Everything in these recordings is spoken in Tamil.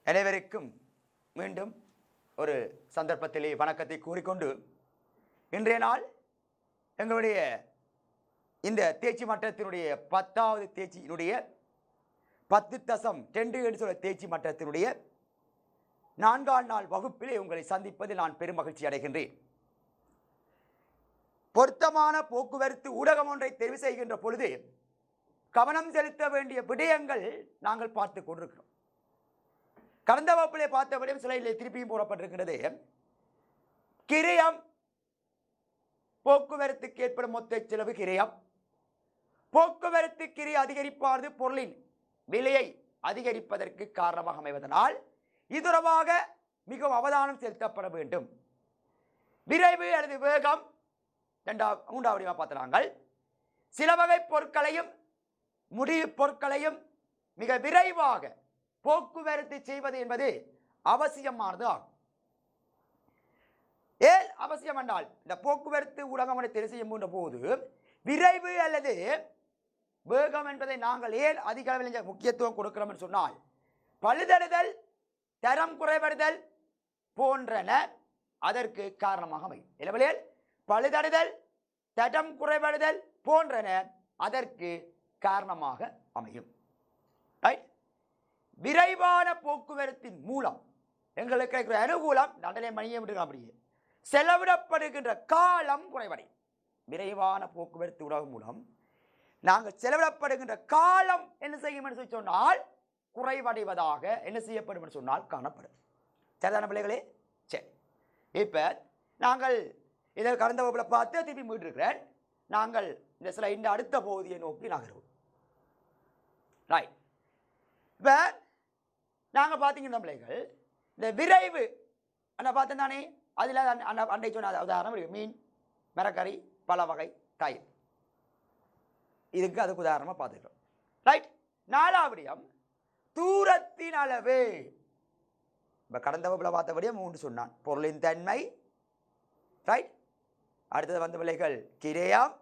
அனைவருக்கும் மீண்டும் ஒரு சந்தர்ப்பத்திலே வணக்கத்தை கூறிக்கொண்டு இன்றைய நாள் எங்களுடைய இந்த தேர்ச்சி மட்டத்தினுடைய 10வது தேர்ச்சியினுடைய 10.2 என்று சொல்ல தேர்ச்சி மட்டத்தினுடைய 4ஆம் நாள் வகுப்பிலே உங்களை சந்திப்பதில் நான் பெரும் மகிழ்ச்சி அடைகின்றேன். பொருத்தமான போக்குவரத்து ஊடகம் ஒன்றை தெரிவு செய்கின்ற பொழுது கவனம் செலுத்த வேண்டிய விடயங்கள் நாங்கள் பார்த்து கொண்டிருக்கிறோம். கடந்த வகுப்பிலே பார்த்த விடயம் சிலையிலே திருப்பியும் போடப்பட்டிருக்கிறது. கிரயம், போக்குவரத்துக்கு ஏற்படும் மொத்த செலவு கிரயம். போக்குவரத்து கிரியை அதிகரிப்பானது பொருளின் விலையை அதிகரிப்பதற்கு காரணமாக அமைவதனால் இது தொடர்பாக மிகவும் அவதானம் செலுத்தப்பட வேண்டும். விரைவு அல்லது வேகம் 3வது பார்த்த நாங்கள் சில வகை பொருட்களையும் முடிவு பொருட்களையும் மிக விரைவாக போக்குவரத்து செய்வது என்பது அவசியமானது ஆகும். ஏன் அவசியம் என்றால் இந்த போக்குவரத்து ஊடகம் தெரிவு செய்யும் போது விரைவு அல்லது வேகம் என்பதை நாங்கள் ஏன் அதிக அளவில் முக்கியத்துவம் கொடுக்கிறோம் என்று சொன்னால் பழுதடைதல், தரம் குறைபடுதல் போன்றன அதற்கு காரணமாக அமையும். எனவே பழுதடைதல், தரம் குறைபடுதல் போன்றன அதற்கு காரணமாக அமையும். விரைவான போக்குவரத்தின் மூலம் எங்களுக்கு கிடைக்கிற அனுகூலம் நடனை மணியை விட்டுக்கலாம். அப்படியே செலவிடப்படுகின்ற காலம் குறைவடை. விரைவான போக்குவரத்து ஊடகம் மூலம் நாங்கள் செலவிடப்படுகின்ற காலம் என்ன செய்யும் என்று சொன்னால் குறைவடைவதாக என்ன செய்யப்படும் என்று சொன்னால் காணப்படும். சரிதான பிள்ளைகளே? சரி, இப்போ நாங்கள் இதை கடந்த வகுப்பில் பார்த்து திருப்பி மீட்டிருக்கிறேன். நாங்கள் இந்த சில இந்த அடுத்த பகுதியை நோக்கி நகருவோம். ரைட், இப்போ நாங்கள் பார்த்தீங்கன்னா பிள்ளைகள் இந்த விரைவு அந்த பார்த்தேன் தானே, அதில் அண்டை சொன்ன உதாரணம் மீன், மரக்கறி, பல வகை தயிர், இதுக்கு அதுக்கு உதாரணமாக பார்த்துக்கிறோம். ரைட், 4வது தூரத்தின் அளவு. இப்போ கடந்த வகுப்பில் பார்த்தபடியே 3 சொன்னான். பொருளின் தன்மை, ரைட், அடுத்தது வந்த பிள்ளைகள் கிரயம்,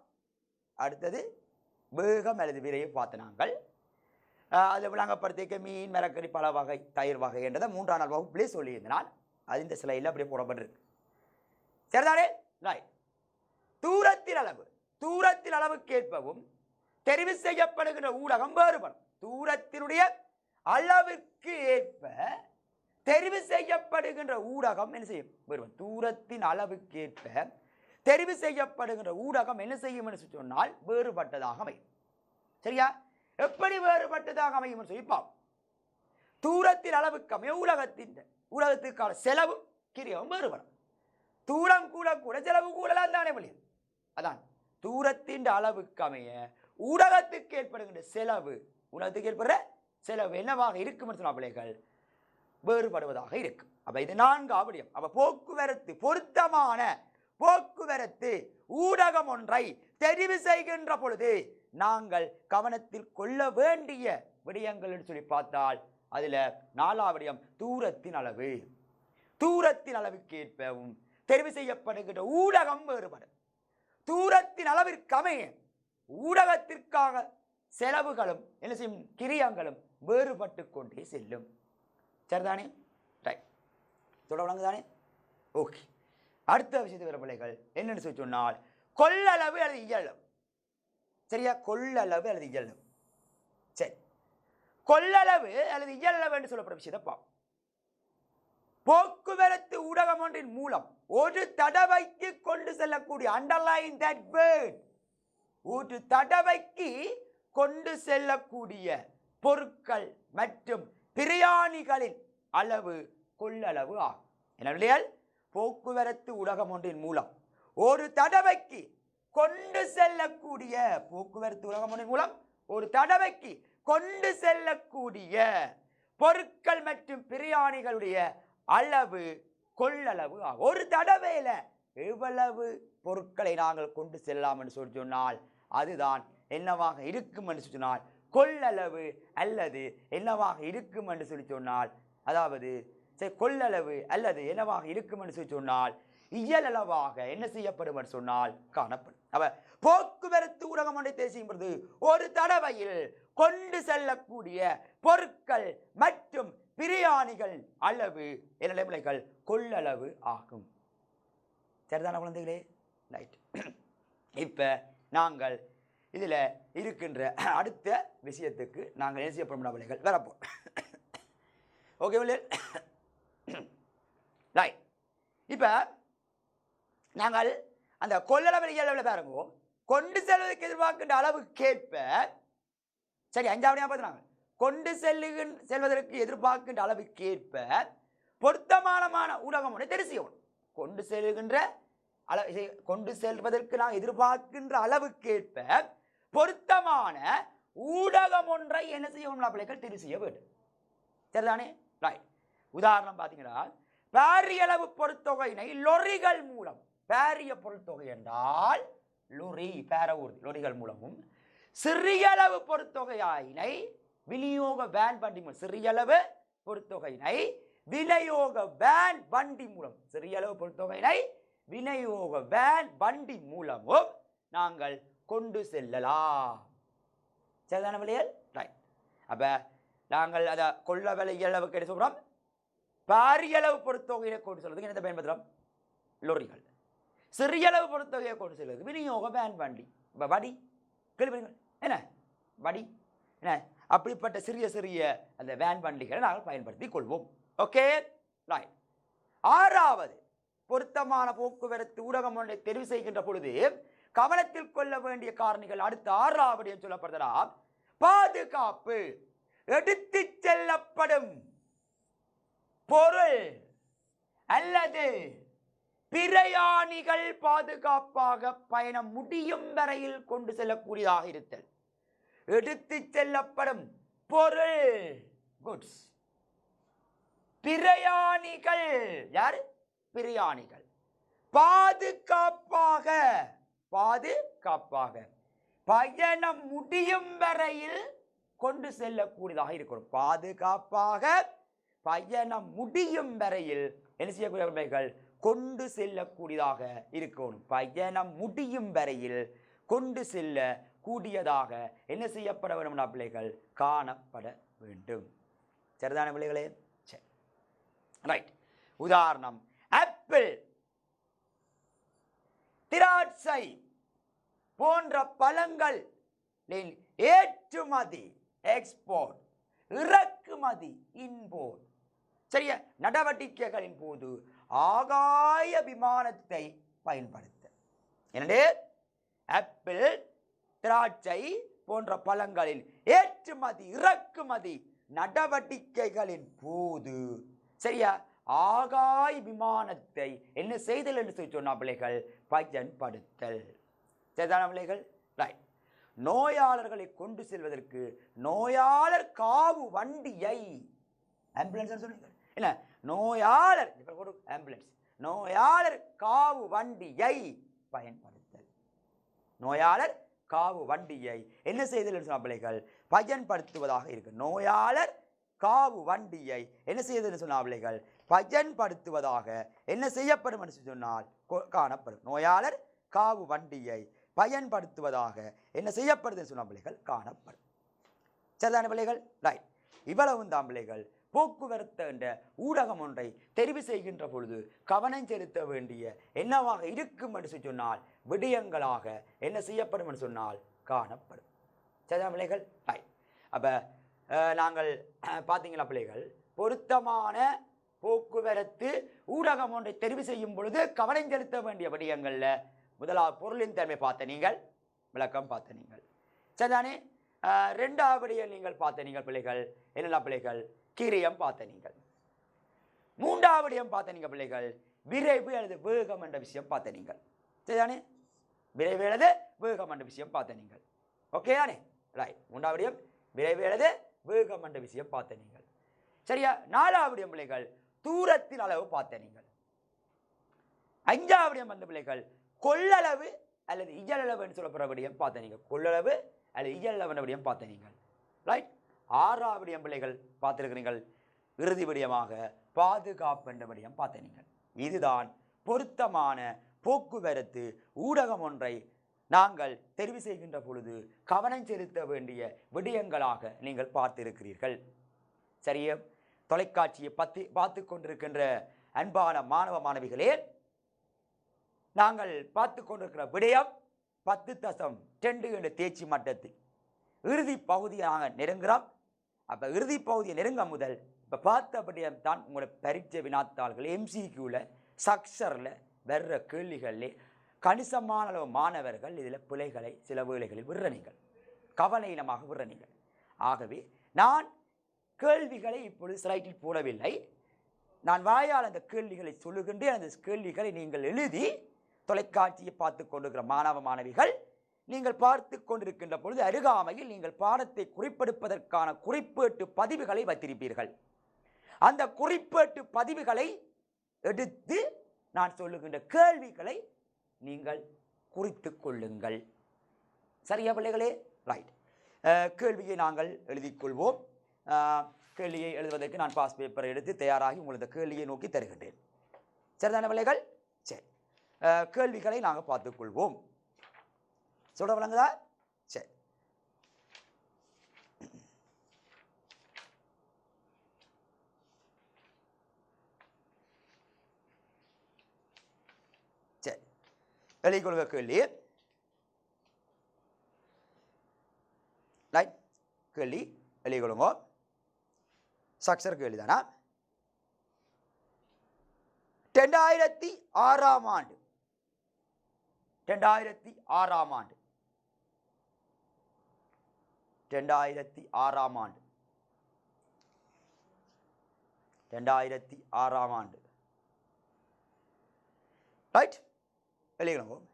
அடுத்தது வேகம் அல்லது விரைவு பார்த்து நாங்கள் அதில் விளங்கப்படுத்திக்க மீன், மரக்கறி, பல வகை தயிர் வகை என்றதை 3ஆம் நாள் வகுப்பிலே சொல்லியிருந்தனால் அது இந்த சிலையில் அப்படியே போடப்பட்டிருக்கு. சரிதானே? ரைட், தூரத்தின் அளவு. தூரத்தின் அளவுக்கு ஏற்பவும் தெரிவு செய்யப்படுகின்ற ஊடகம் வேறுபடும். தூரத்தினுடைய அளவுக்கு ஏற்ப தெரிவு செய்யப்படுகின்ற ஊடகம் என்ன செய்யும்? வேறுபடும். தூரத்தின் அளவுக்கு ஏற்ப தெரிவு செய்யப்படுகின்ற ஊடகம் என்ன செய்யும் என்று சொன்னால் வேறுபட்டதாக அமையும். சரியா? எப்படி வேறுபட்டதாக அமையும் என்று சொல்லி பார்ப்போம். தூரத்தின் அளவுக்கு அமைய ஊடகத்திற்கான செலவு கிரியம் வேறுபடும். தூரம் கூட கூட செலவு கூடலாம் தானே வழியும். அதான் தூரத்தின் அளவுக்கு அமைய ஊடகத்துக்கு ஏற்படுகின்ற செலவு, ஊடகத்துக்கு ஏற்படுற செலவு என்னவாக இருக்கும் என்று சொன்ன பிள்ளைகள் வேறுபடுவதாக இருக்கும். அப்ப இது 4ஆவது விடயம். அப்ப போக்குவரத்து, பொருத்தமான போக்குவரத்து ஊடகம் ஒன்றை தெரிவு செய்கின்ற பொழுது நாங்கள் கவனத்தில் கொள்ள வேண்டிய விடயங்கள் என்று சொல்லி பார்த்தால் அதில் 4ஆவது விடயம் தூரத்தின் அளவு. தூரத்தின் அளவுக்கு ஏற்பவும் தெரிவு செய்யப்படுகின்ற ஊடகம் வேறுபடும். தூரத்தின் அளவிற்கு அமைய ஊடகத்திற்காக செலவுகளும் என்ன செய்யும்? கிரியங்களும் வேறுபட்டு கொண்டே செல்லும். சரிதானே? ரைட், தொடர்புதானே? ஓகே, அடுத்த விஷயத்தை வர பிள்ளைகள் என்னென்னு சொல்லி சொன்னால் கொள்ளளவு அல்லது இயலளவு. சரியா? கொள்ளளவு அல்லது இயலளவு. சரி, கொள்ளளவு அல்லது இயலளவு என்று சொல்லப்பட்ட விஷயத்தை பார்ப்போம். போக்குவரத்து ஊடகம் ஒன்றின் மூலம் ஒரு தடவைக்கு கொண்டு செல்லக்கூடிய, அண்டர்லைன் தட் வேர்ட், ஒரு தடவைக்கு கொண்டு செல்லக்கூடிய பொருட்கள் மற்றும் பிரயாணிகளின் அளவு கொள்ளளவு ஆகும். எனவே போக்குவரத்து ஊடகம் ஒன்றின் மூலம் ஒரு தடவைக்கு கொண்டு செல்லக்கூடிய, போக்குவரத்து ஊடகம் ஒன்றின் மூலம் ஒரு தடவைக்கு கொண்டு செல்லக்கூடிய பொருட்கள் மற்றும் பிரயாணிகளுடைய அளவு கொள்ளளவு ஆகும். ஒரு தடவையில எவ்வளவு பொருட்களை நாங்கள் கொண்டு செல்லலாம் என்று சொல்லி சொன்னால் அதுதான் என்னவாக இருக்கும் என்று சொன்னால் கொள்ளளவு அல்லது என்னவாக இருக்கும் என்று சொல்லி சொன்னால், அதாவது கொள்ளளவு அல்லது என்னவாக இருக்கும் என்று சொல்லி சொன்னால் இயலளவாக என்ன செய்யப்படும் என்று சொன்னால் காணப்படும். அப்ப போக்குவரத்து ஊடகம் ஒன்றை தெரிவு பொழுது ஒரு தடவையில் கொண்டு செல்லக்கூடிய பொருட்கள் மற்றும் பிரியாணிகள் அளவு என்ன பிள்ளைகள் கொள்ளளவு ஆகும். சரிதான குழந்தைகளே? ரைட். இப்போ நாங்கள் இதில் இருக்கின்ற அடுத்த விஷயத்துக்கு நாங்கள் என்ன செய்ய போகிறோம் பிள்ளைகள் வரப்போம். Okay right. இப்போ நாங்கள் அந்த கொள்ளளவு அளவில் பாருங்க, கொண்டு செல்வதற்கு எதிர்பார்க்கின்ற அளவுக்கேற்ப சரி 5ஆவது பார்த்துனாங்க கொண்டு செல்வதற்கு எதிர்பார்க்கின்ற அளவுக்கேற்ப பொருத்தமான ஊடகம் ஒன்றை தெரிவு செய்யணும். கொண்டு செல்வதற்கு நான் எதிர்பார்க்கின்ற அளவுக்கேற்ப பொருத்தமான ஊடகம் ஒன்றை என்ன செய்யணும் பிள்ளைகள் தெரிவு செய்ய வேண்டும். சரிதானே? ரைட். உதாரணம் பார்த்தீங்கன்னா பாரியளவு பொருத்தொகையினை லொரிகள் மூலம், பாரிய பொருட்தொகை என்றால் லொரி பேரவூர்தி லொரிகள் மூலமும், சிறியளவு பொருத்தொகையினை விநியோக வேன் வண்டி மூலம், சிறியளவு பொருத்தொகையினை விநியோக வேன் வண்டி மூலம், சிறியளவு பொருத்தொகையினை விநியோக வேன் வண்டி மூலமும் நாங்கள் கொண்டு செல்லலாம். சரிதான விலையல்? ரைட். அப்ப நாங்கள் அதை கொள்ள விலை அளவுக்கு என்ன சொல்றோம்? பாரியளவு பொருத்தொகையை கொண்டு செல்வதற்கு என்னத்தை பயன்படுத்துகிறோம்? லொரிகள். சிறியளவு பொருத்தொகையை கொண்டு செல்வது விநியோக வேன் வண்டி. வடி கேள்விப்படுங்கள் என்ன வடி என்ன அப்படிப்பட்ட சிறிய சிறிய அந்த வேன் வண்டிகளை நாங்கள் பயன்படுத்திக் கொள்வோம். Okay right. 6வது பொருத்தமான போக்குவரத்து ஊடகம் ஒன்றை தெரிவு செய்கின்ற பொழுது கவனத்தில் கொள்ள வேண்டிய காரணிகள் அடுத்த 6வது சொல்லப்படுகிறார். பாதுகாப்பு. எடுத்து செல்லப்படும் பொருள் அல்லது பிரயாணிகள் பாதுகாப்பாக பயணம் முடியும் வரையில் கொண்டு செல்லக்கூடியதாக இருத்தல். எடுத்து செல்லப்படும் பொருள் குட்ஸ், பிரயாணிகள் யாரு? பிரயாணிகள் பாதுகாப்பாக பயணம் முடியும் வரையில் கொண்டு செல்லக்கூடியதாக இருக்கணும். பாதுகாப்பாக பயணம் முடியும் வரையில் என்ன செய்யக்கூடியவர்கள் கொண்டு செல்லக்கூடியதாக இருக்கணும். பயணம் முடியும் வரையில் கொண்டு செல்ல கூடியதாக என்ன செய்யப்பட வேண்டும் பிள்ளைகள்? காணப்பட வேண்டும். சரிதான பிள்ளைகளே? சரி ரைட். உதாரணம் ஆப்பிள், திராட்சை போன்ற பழங்கள் ஏற்றுமதி எக்ஸ்போர்ட், இறக்குமதி இன்போர்ட் சரியா நடவடிக்கைகளின் போது ஆகாய விமானத்தை பயன்படுத்த. எனவே ஆப்பிள், திராட்சை போன்ற பழங்களின் ஏற்றுமதி இறக்குமதி நடவடிக்கைகளின் போது சரியா ஆகாய விமானத்தை என்ன செய்தல் என்று சொல்லி சொன்ன பிள்ளைகள் பயன்படுத்தல். சரிதான பிள்ளைகள்? ரைட். நோயாளர்களை கொண்டு செல்வதற்கு நோயாளர் காவு வண்டியை, ஆம்புலன்ஸ் சொன்னீங்க என்ன, நோயாளர் ஆம்புலன்ஸ், நோயாளர் காவு வண்டியை பயன்படுத்தல். நோயாளர் காவு வண்டியை என்ன செய்தல் என்று சொன்ன பிள்ளைகள் பயன்படுத்துவதாக இருக்கு. நோயாளர் காவு வண்டியை என்ன செய்தல் சொன்ன பிள்ளைகள் பயன்படுத்துவதாக என்ன செய்யப்படும் என்று சொன்னால் காணப்படும். நோயாளர் காவு வண்டியை பயன்படுத்துவதாக என்ன செய்யப்படுது சொன்ன பிள்ளைகள் காணப்படும். சரிதான பிள்ளைகள்? ரைட். இவ்வளவு தான் பிள்ளைகள் போக்குவரத்து என்ற ஊடகம் ஒன்றை தெரிவு செய்கின்ற பொழுது கவனம் செலுத்த வேண்டிய என்னவாக இருக்கும் என்று சொன்னால் விடயங்களாக என்ன செய்யப்படும் என்று சொன்னால் காணப்படும். சரிதான பிள்ளைகள்? ரைட். அப்ப நாங்கள் பார்த்தீங்களா பிள்ளைகள், பொருத்தமான போக்குவரத்து ஊடகம் ஒன்றை தெரிவு செய்யும் பொழுது கவனம் செலுத்த வேண்டிய விடயங்கள்ல முதலாவது பொருளின் தன்மை பார்த்த நீங்கள், விளக்கம் பார்த்த நீங்கள். சரிதானே? 2வது நீங்கள் பார்த்த நீங்கள் பிள்ளைகள் என்னெல்லாம் பிள்ளைகள் கிரியம் பார்த்த நீங்கள். 3வது பார்த்த நீங்கள் பிள்ளைகள் விரைவு அல்லது வேகம் என்ற விஷயம் பார்த்த நீங்கள். சரிதானே? விரைவு அல்லது வேகம் என்ற விஷயம் பார்த்த நீங்கள். ஓகே தானே? ரைட். 3வது விரைவு அல்லது வேகம் என்ற விஷயம் பார்த்த நீங்கள். சரியா? 4வது பிள்ளைகள் தூரத்தின் அளவு பார்த்த நீங்கள். 5வது வந்த பிள்ளைகள் கொள்ளளவு அல்லது இயலளவு என்று சொல்லப்படுற விடயம் பார்த்த நீங்கள். கொள்ளளவு அல்லது இயலளவு என்ற விடயம் பார்த்த நீங்கள். ரைட். 6வது பிள்ளைகள் பார்த்திருக்கிறீர்கள் இறுதி விடயமாக பாதுகாப்பு என்ற விடயம் பார்த்த நீங்கள். இதுதான் பொருத்தமான போக்குவரத்து ஊடகம் ஒன்றை நாங்கள் தெரிவு செய்கின்ற பொழுது கவனம் செலுத்த வேண்டிய விடயங்களாக நீங்கள் பார்த்திருக்கிறீர்கள். சரியா? தொலைக்காட்சியை பார்த்து கொண்டிருக்கின்ற அன்பான மாணவ மாணவிகளே, நாங்கள் பார்த்து கொண்டிருக்கிற விடயம் 10.2 என்ற தேர்ச்சி மட்டத்தில் இறுதி பகுதியை நாங்கள் நெருங்குகிறோம். அப்போ இறுதி பகுதியை நெருங்க முதல் இப்போ பார்த்த விடயம் தான் உங்களோட பரீட்சை வினாத்தாள்கள் MCQல சக்சரில் வர்ற கேள்விகளிலே கணிசமான அளவு மாணவர்கள் இதில் பிழைகளை சில வேளைகளில் விடுறீங்கள், கவலையினமாக விடுறீங்கள். ஆகவே நான் கேள்விகளை இப்பொழுது ஸ்லைட்டில் போடவில்லை. நான் வாயால் அந்த கேள்விகளை சொல்லுகின்றேன். அந்த கேள்விகளை நீங்கள் எழுதி தொலைக்காட்சியை பார்த்து கொண்டிருக்கிற மாணவ மாணவிகள் நீங்கள் பார்த்து கொண்டிருக்கின்ற பொழுது அருகாமையில் நீங்கள் பாடத்தை குறிப்பெடுப்பதற்கான குறிப்பேட்டு பதிவுகளை வைத்திருப்பீர்கள். அந்த குறிப்பேட்டு பதிவுகளை எடுத்து நான் சொல்லுகின்ற கேள்விகளை நீங்கள் குறித்து கொள்ளுங்கள். சரியா பிள்ளைகளே? ரைட். கேள்வியை நாங்கள் எழுதிக்கொள்வோம். கேள்வியை எழுதுவதற்கு நான் பாஸ் பேப்பரை எடுத்து தயாராகி உங்களுக்கு கேள்வியை நோக்கி தருகின்றேன். சரிதான பிள்ளைகள்? சரி, கேள்விகளை நாங்கள் பார்த்துக்கொள்வோம். சொல்ல வழங்குதா? சரி, சரி, எழுதிக்கொள்க கேள்வி. ரைட், கேள்வி எழுதிக்கொள்ளுங்க. சக்சர் கேள்வி தானா? 2006ஆம் ஆண்டு 2006ஆம் ஆண்டு 2006ஆம் ஆண்டு 2006ஆம் ஆண்டு ரைட், எழுதிக்கணும்.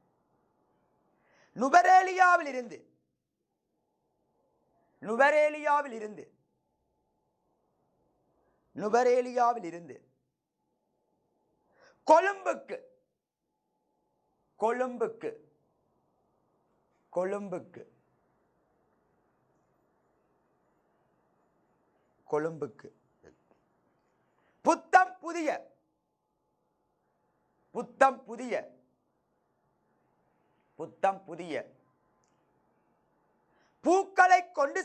நுவரேலியாவில் இருந்து கொழும்புக்கு புத்தம் புதிய பூக்களை கொண்டு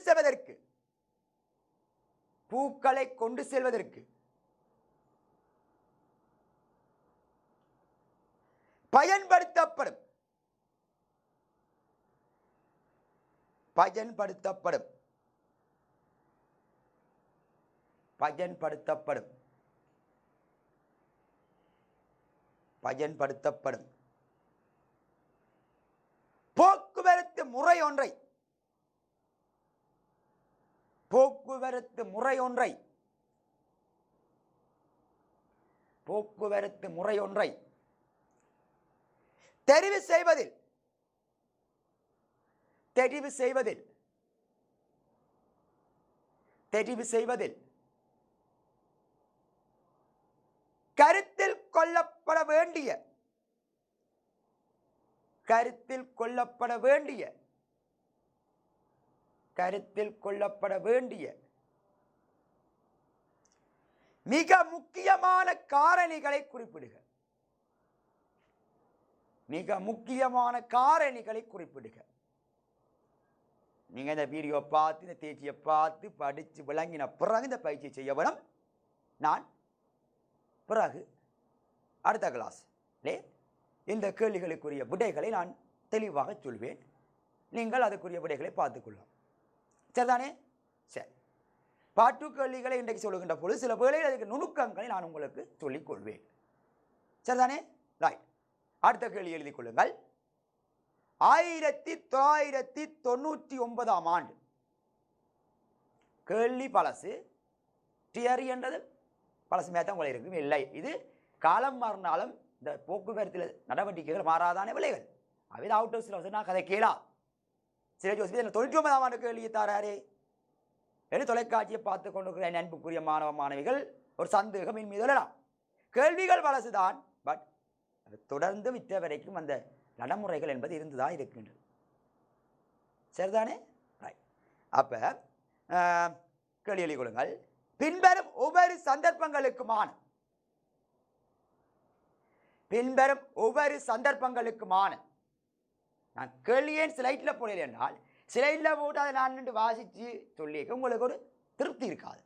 செல்வதற்கு பயன்படுத்தப்படும் போக்குவரத்து முறை ஒன்றை தெரிவு செய்வதில் கருத்தில் கொள்ளப்பட வேண்டிய மிக முக்கியமான காரணிகளை குறிப்பிடுக. நீங்க இந்த வீடியோ பார்த்து இந்த தேர்ச்சியை பார்த்து படித்து விளங்கின பிறகு இந்த பயிற்சி செய்ய வேணும். நான் பிறகு அடுத்த கிளாஸ்லே இந்த கேள்விகளுக்குரிய விடைகளை நான் தெளிவாக சொல்வேன். நீங்கள் அதுக்குரிய விடைகளை பார்த்துக்கொள்ளலாம். சரிதானே? சரி, பாட்டு கேள்விகளை இன்றைக்கு சொல்லுகின்ற பொழுது சில வேளையில் அதுக்கு நுணுக்கங்களை நான் உங்களுக்கு சொல்லிக் கொள்வேன். சரிதானே? ரைட். அடுத்த கேள்வி எழுதிக் கொள்ளுங்கள். 1999ஆம் ஆண்டு கேள்வி பழசு. தியரி என்றது பழசு மேத்தான் உங்களை இருக்கும். இல்லை, இது காலம் மாறினாலும் இந்த போக்குவரத்தில் நடவடிக்கைகள் மாறாதான விலைகள். அவை அவுட் ஆஃப் சிலபஸ் நான் கதை கேளா. சில ஜோசி 99ஆம் ஆண்டு கேள்வியை தாராரே என்று தொலைக்காட்சியை பார்த்து கொண்டிருக்கிற அன்புக்குரிய மாணவ மாணவிகள் ஒரு சந்தேகம் என் மீது எழலாம். கேள்விகள் பழசுதான், பட் அது தொடர்ந்து விற்ற வரைக்கும் அந்த நடைமுறைகள் என்பது இருந்துதான் இருக்கின்றது. சரிதானே? ரைட். அப்போ கேள்வி எழுதிக் கொள்ளுங்கள். பின்வரும் ஒவ்வொரு சந்தர்ப்பங்களுக்குமான நான் கேள்வியேன் ஸ்லைட்டில் போடல என்றால் ஸ்லைட்டில் போட்டு அதை நான் வாசித்து சொல்லியிருக்க உங்களுக்கு ஒரு திருப்தி இருக்காது.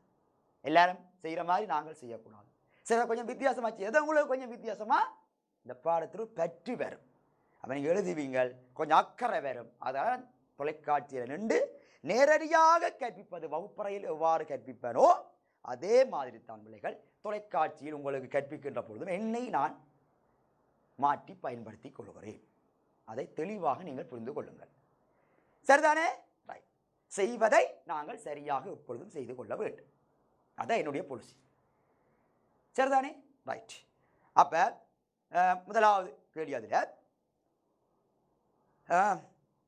எல்லாரும் செய்கிற மாதிரி நாங்கள் செய்யக்கூடாது. சில கொஞ்சம் வித்தியாசமாக செய்ய உங்களுக்கு கொஞ்சம் வித்தியாசமாக இந்த பாடத்தில் பற்றி வரும். அப்போ நீங்கள் எழுதுவீங்கள், கொஞ்சம் அக்கறை வரும். அதான் தொலைக்காட்சியில் நின்று நேரடியாக கற்பிப்பது, வகுப்பறையில் எவ்வாறு கற்பிப்பனோ அதே மாதிரி தான் பிள்ளைகள் தொலைக்காட்சியில் உங்களுக்கு கற்பிக்கின்ற பொழுதும் என்னை நான் மாற்றி பயன்படுத்தி கொள்கிறேன். அதை தெளிவாக நீங்கள் புரிந்து கொள்ளுங்கள். சரிதானே? ரைட். செய்வதை நாங்கள் சரியாக எப்பொழுதும் செய்து கொள்ள வேண்டும். அதான் என்னுடைய பாலிசி. சரிதானே? ரைட். அப்போ முதலாவது கேள்வி அதில்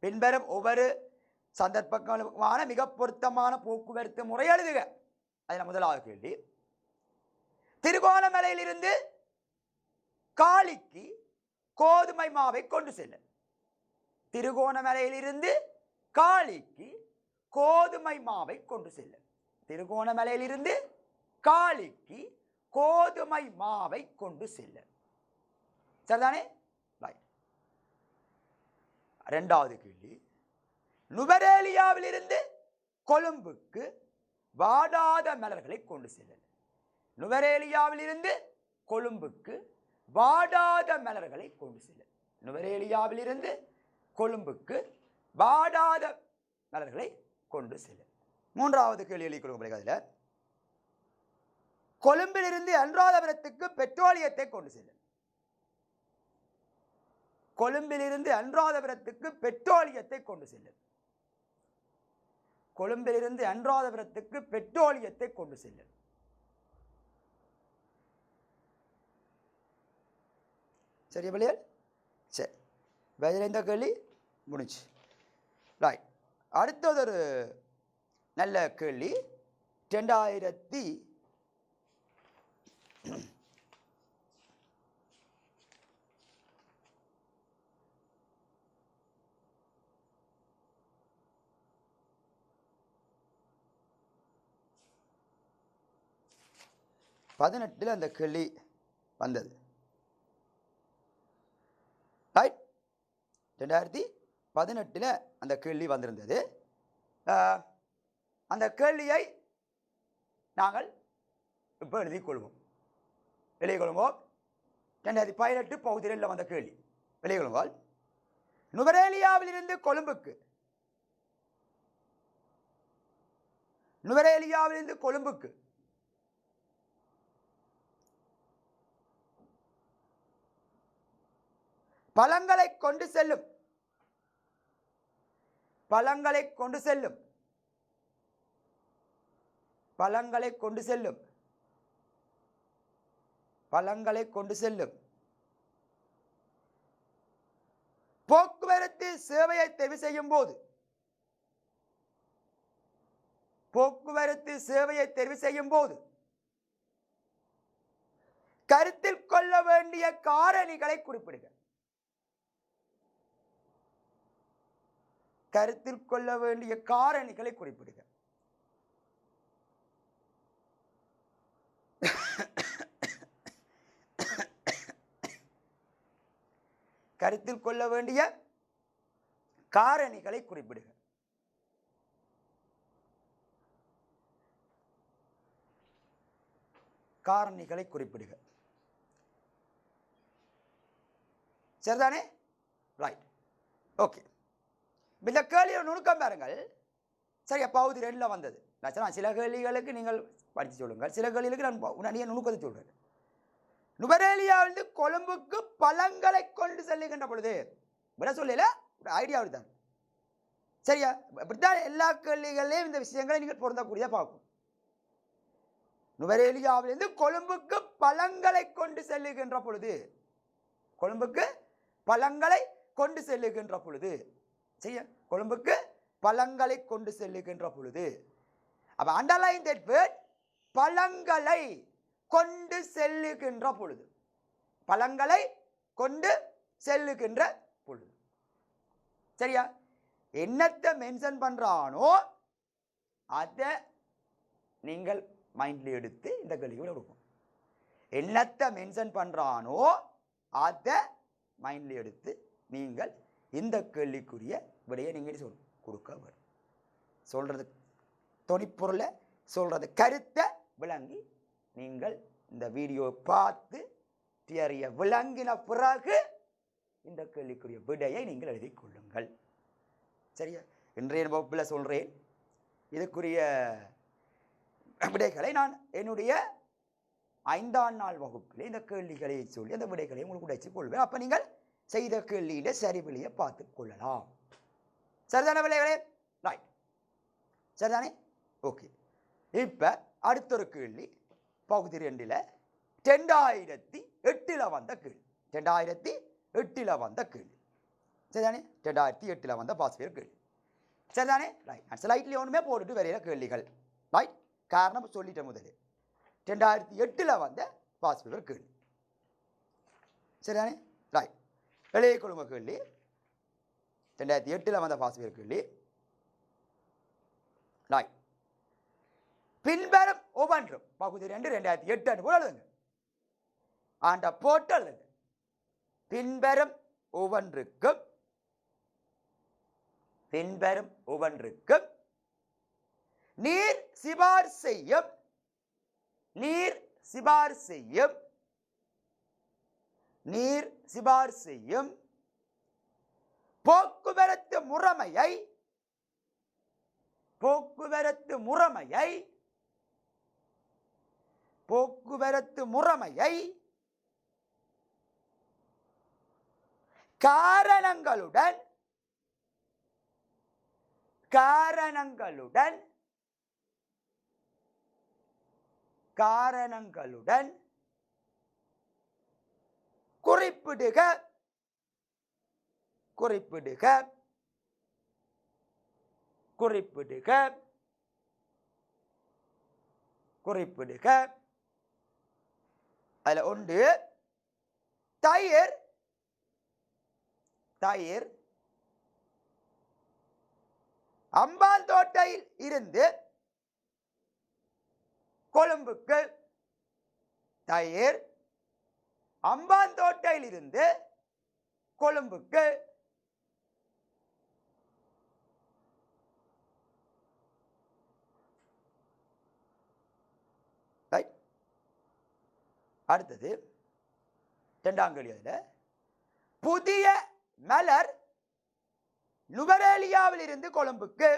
பின்வரும் ஒவ்வொரு சந்தர்ப்பங்களுமான மிக பொருத்தமான போக்குவரத்து முறை எழுதுக. அதில் முதலாவது கேள்வி, திருகோணமலையிலிருந்து காலிக்கு கோதுமை மாவை கொண்டு செல்ல. திருகோணமலையிலிருந்து காலிக்கு கோதுமை மாவை கொண்டு செல்ல. திருகோணமலையிலிருந்து காலிக்கு கோதுமை மாவை கொண்டு செல்ல. சரிதானே? இரண்டாவது கேள்வி, நுவரேலியாவிலிருந்து கொழும்புக்கு வாடாத மலர்களை கொண்டு செல்ல. நுவரேலியாவிலிருந்து கொழும்புக்கு வாடாத மலர்களை கொண்டு செல்ல. நுவரேலியாவிலிருந்து கொழும்புக்கு வாடாத மலர்களை கொண்டு செல்ல. மூன்றாவது கேள்வி எழுதிக்கொள்ளும். கொழும்பிலிருந்து அனுராதபுரத்துக்கு பெட்ரோலியத்தை கொண்டு செல்ல. கொழும்பிலிருந்து அனுராதபுரத்துக்கு பெட்ரோலியத்தை கொண்டு செல்ல. கொழும்பிலிருந்து அனுராதபுரத்துக்கு பெட்ரோலியத்தை கொண்டு செல்ல. சரி பிள்ளைகள்? சரி, பதில் இந்த கேள்வி முடிச்சு. ரைட். அடுத்தது ஒரு நல்ல கேள்வி. 2000 18 அந்த கேள்வி வந்தது. ரைட். 2018 அந்த கேள்வி வந்திருந்தது. அந்த கேள்வியை நாங்கள் இப்போ எழுதிக்கொள்வோம். 2018 பகுதி 2 வந்த கேள்வி எழுதிக்கொள்ளுங்கள். நுவரேலியாவிலிருந்து கொழும்புக்கு, நுவரேலியாவிலிருந்து கொழும்புக்கு பழங்களை கொண்டு செல்லும், பழங்களை கொண்டு செல்லும், பழங்களை கொண்டு செல்லும், பழங்களை கொண்டு செல்லும் போக்குவரத்து சேவையை தெரிவு செய்யும் போது, போக்குவரத்து சேவையை தெரிவு செய்யும் போது கருத்தில் கொள்ள வேண்டிய காரணிகளை குறிப்பிடுக. கருத்தில் கொள்ள வேண்டிய காரணிகளை குறிப்பிடுக. கருத்தில் கொள்ள வேண்டிய காரணிகளை குறிப்பிடுக. காரணிகளை குறிப்பிடுக. சரிதானே? ரைட். ஓகே. இந்த கேள்வியோட நுணுக்கம் பாருங்கள். சரியா? பகுதி 2 வந்தது. நான் சில கேள்விகளுக்கு நீங்கள் படித்து சொல்லுங்கள், சில கேள்விகளுக்கு நான் உடனே நுணுக்கத்தை சொல்றேன். நுவரேலியாவிலிருந்து கொழும்புக்கு பழங்களை கொண்டு செல்லுகின்ற பொழுது விட சொல்லல, ஐடியா தான். சரியா? அப்படித்தான் எல்லா கேள்விகளையும் இந்த விஷயங்களை நீங்கள் பொருந்தக்கூடியதாக பார்க்கும். நுவரேலியாவிலிருந்து கொழும்புக்கு பழங்களை கொண்டு செல்லுகின்ற பொழுது, கொழும்புக்கு பழங்களை கொண்டு செல்லுகின்ற பொழுது, சரியா? கொழும்புக்கு பழங்களை கொண்டு செல்லுகின்ற பொழுது, அப்ப அண்டர்லைன் தட் வேர்ட், பழங்களை கொண்டு செல்லுகின்ற பொழுது, பழங்களை கொண்டு செல்லுகின்ற பொழுது. சரியா? என்னத்தை மென்ஷன் பண்றானோ அதை நீங்கள் மைண்ட்ல எடுத்து இந்த கேள்விகளை கொடுக்கும். என்னத்தை மென்ஷன் பண்றானோ அதை மைண்ட்ல எடுத்து நீங்கள் இந்த கேள்விக்குரிய விடையை நீங்கள் கொடுக்க வரும். சொல்றது தொனிப்பொருளை, சொல்றது கருத்தை விளங்கி நீங்கள் இந்த வீடியோவை பார்த்து தியரிய விளங்கின பிறகு இந்த கேள்விக்குரிய விடையை நீங்கள் எழுதி கொள்ளுங்கள். சரியா? இன்றைய வகுப்பில் சொல்கிறேன். இதுக்குரிய விடைகளை நான் என்னுடைய 5ஆம் நாள் வகுப்பில் இந்த கேள்விகளை சொல்லி அந்த விடைகளை உங்களுக்கு உடைச்சு கொள்வேன். அப்போ நீங்கள் செய்த கேள்வியில சரிவிலையை பார்த்து கொள்ளலாம். சரிதானே விலைகளே? ரைட், சரிதானே? ஓகே. இப்போ அடுத்த ஒரு கேள்வி பகுதி 2ல் 2008 வந்த கேள்வி. 2008 வந்த கேள்வி. சரிதானே? 2008 வந்த பாஸ்வேர் கேள்வி. சரிதானே? ரைட். நான் ஸ்லைட்லி ஒன்றுமே போட்டுட்டு வரையிற கேள்விகள். ரைட், காரணம் சொல்லிட்டேன் முதலே. 2008 வந்த பாஸ்வேர் கேள்வி. சரிதானே? ரைட். வெளியே கொள்ளுங்க கேள்வி. 2008 வந்த பாஸ்வேர் கேள்வி. ரைட். பின்வரும் ஒவ்வொன்றும் பகுதி 2 2008 போல எழுதுங்க. ஆண்ட போட்டு எழுதுங்க. பின்வரும் ஒவ்வொன்றுக்கும் நீர் சிபார் செய்யும் போக்குவரத்து முறைமையை காரணங்களுடன் குறிப்பிடுக. அதில் ஒன்று தயிர் அம்பாந்தோட்டையில் இருந்து கொழும்புக்கு. தயிர் அம்பாந்தோட்டையில் இருந்து கொழும்புக்கு. அடுத்தது 2ஆம் கேள்வி. அதில் புதிய மலர் நுவரேலியாவில் இருந்து கொழும்புக்கு.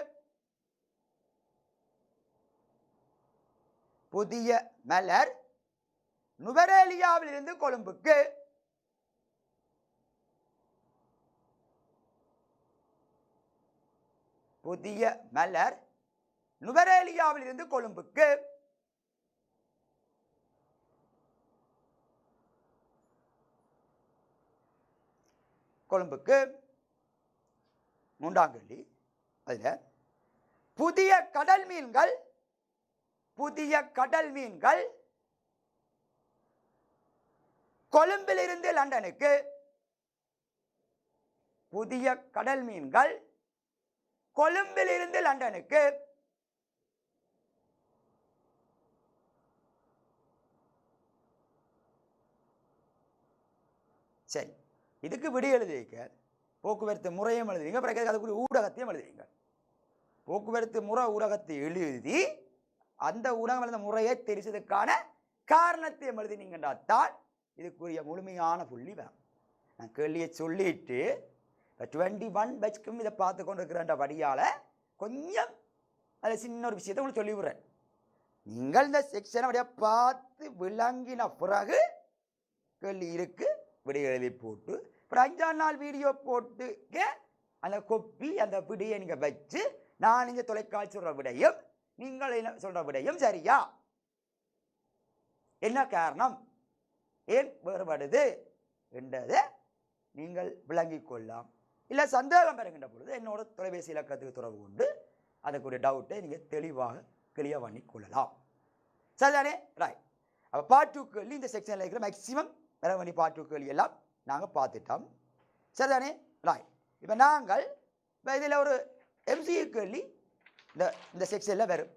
புதிய மலர் நுவரேலியாவில் இருந்து கொழும்புக்கு. புதிய மலர் நுவரேலியாவில் இருந்து கொழும்புக்கு. கொழும்புக்கு. 3ஆம் கேள்வி. அதில் புதிய கடல் மீன்கள் கொழும்பிலிருந்து லண்டனுக்கு. புதிய கடல் மீன்கள் கொழும்பிலிருந்து லண்டனுக்கு. சரி, இதுக்கு விடை எழுதிக்க போக்குவரத்து முறையும் எழுதுவீங்க, பிறகு அதுக்குரிய ஊடகத்தையும் எழுதுவீங்க. போக்குவரத்து ஊடகத்தை எழுதி அந்த ஊடகம் எழுத முறையை தெரிஞ்சதுக்கான காரணத்தையும் எழுதினீங்கன்னா தான் இதுக்குரிய முழுமையான புள்ளி வேணும். நான் கேள்வியை சொல்லிட்டு 21 பேட்ச்க்கும் இதை பார்த்து கொண்டு இருக்கிற வழியால் கொஞ்சம் அதில் சின்ன ஒரு விஷயத்தை உங்களுக்கு சொல்லிவிடுறேன். நீங்கள் இந்த செக்ஷனை அப்படியே பார்த்து விளங்கின பிறகு கேள்வி இருக்கு விடை எழுதி போட்டு அப்புறம் 5ஆம் நாள் வீடியோ போட்டு அந்த கொப்பி அந்த விடையை நீங்கள் வச்சு நான் இங்கே தொலைக்காட்சி சொல்கிற விடையும் நீங்கள் என்ன சொல்கிற விடையும் சரியா, என்ன காரணம், ஏன் வேறுபடுது என்றதை நீங்கள் விளங்கிக் கொள்ளலாம். இல்லை சந்தேகம் பெறுகின்ற பொழுது என்னோட தொலைபேசி இலக்கத்துக்கு தொடர்பு கொண்டு அதுக்குரிய டவுட்டை நீங்கள் தெளிவாக கிளியர் பண்ணி கொள்ளலாம். சரிதானே? ரைட். அப்போ பார்ட் 2 கேள்வி இந்த செக்ஷனில் இருக்கிற மேக்சிமம் வர வேண்டிய பார்ட் 2 கேள்வி எல்லாம் நாங்கள் பார்த்துட்டோம். சரிதானே? ரைட். இப்போ நாங்கள் இப்போ இதில் ஒரு எம்சியூ கேள்வி இந்த செக்ஷனில் வரும்.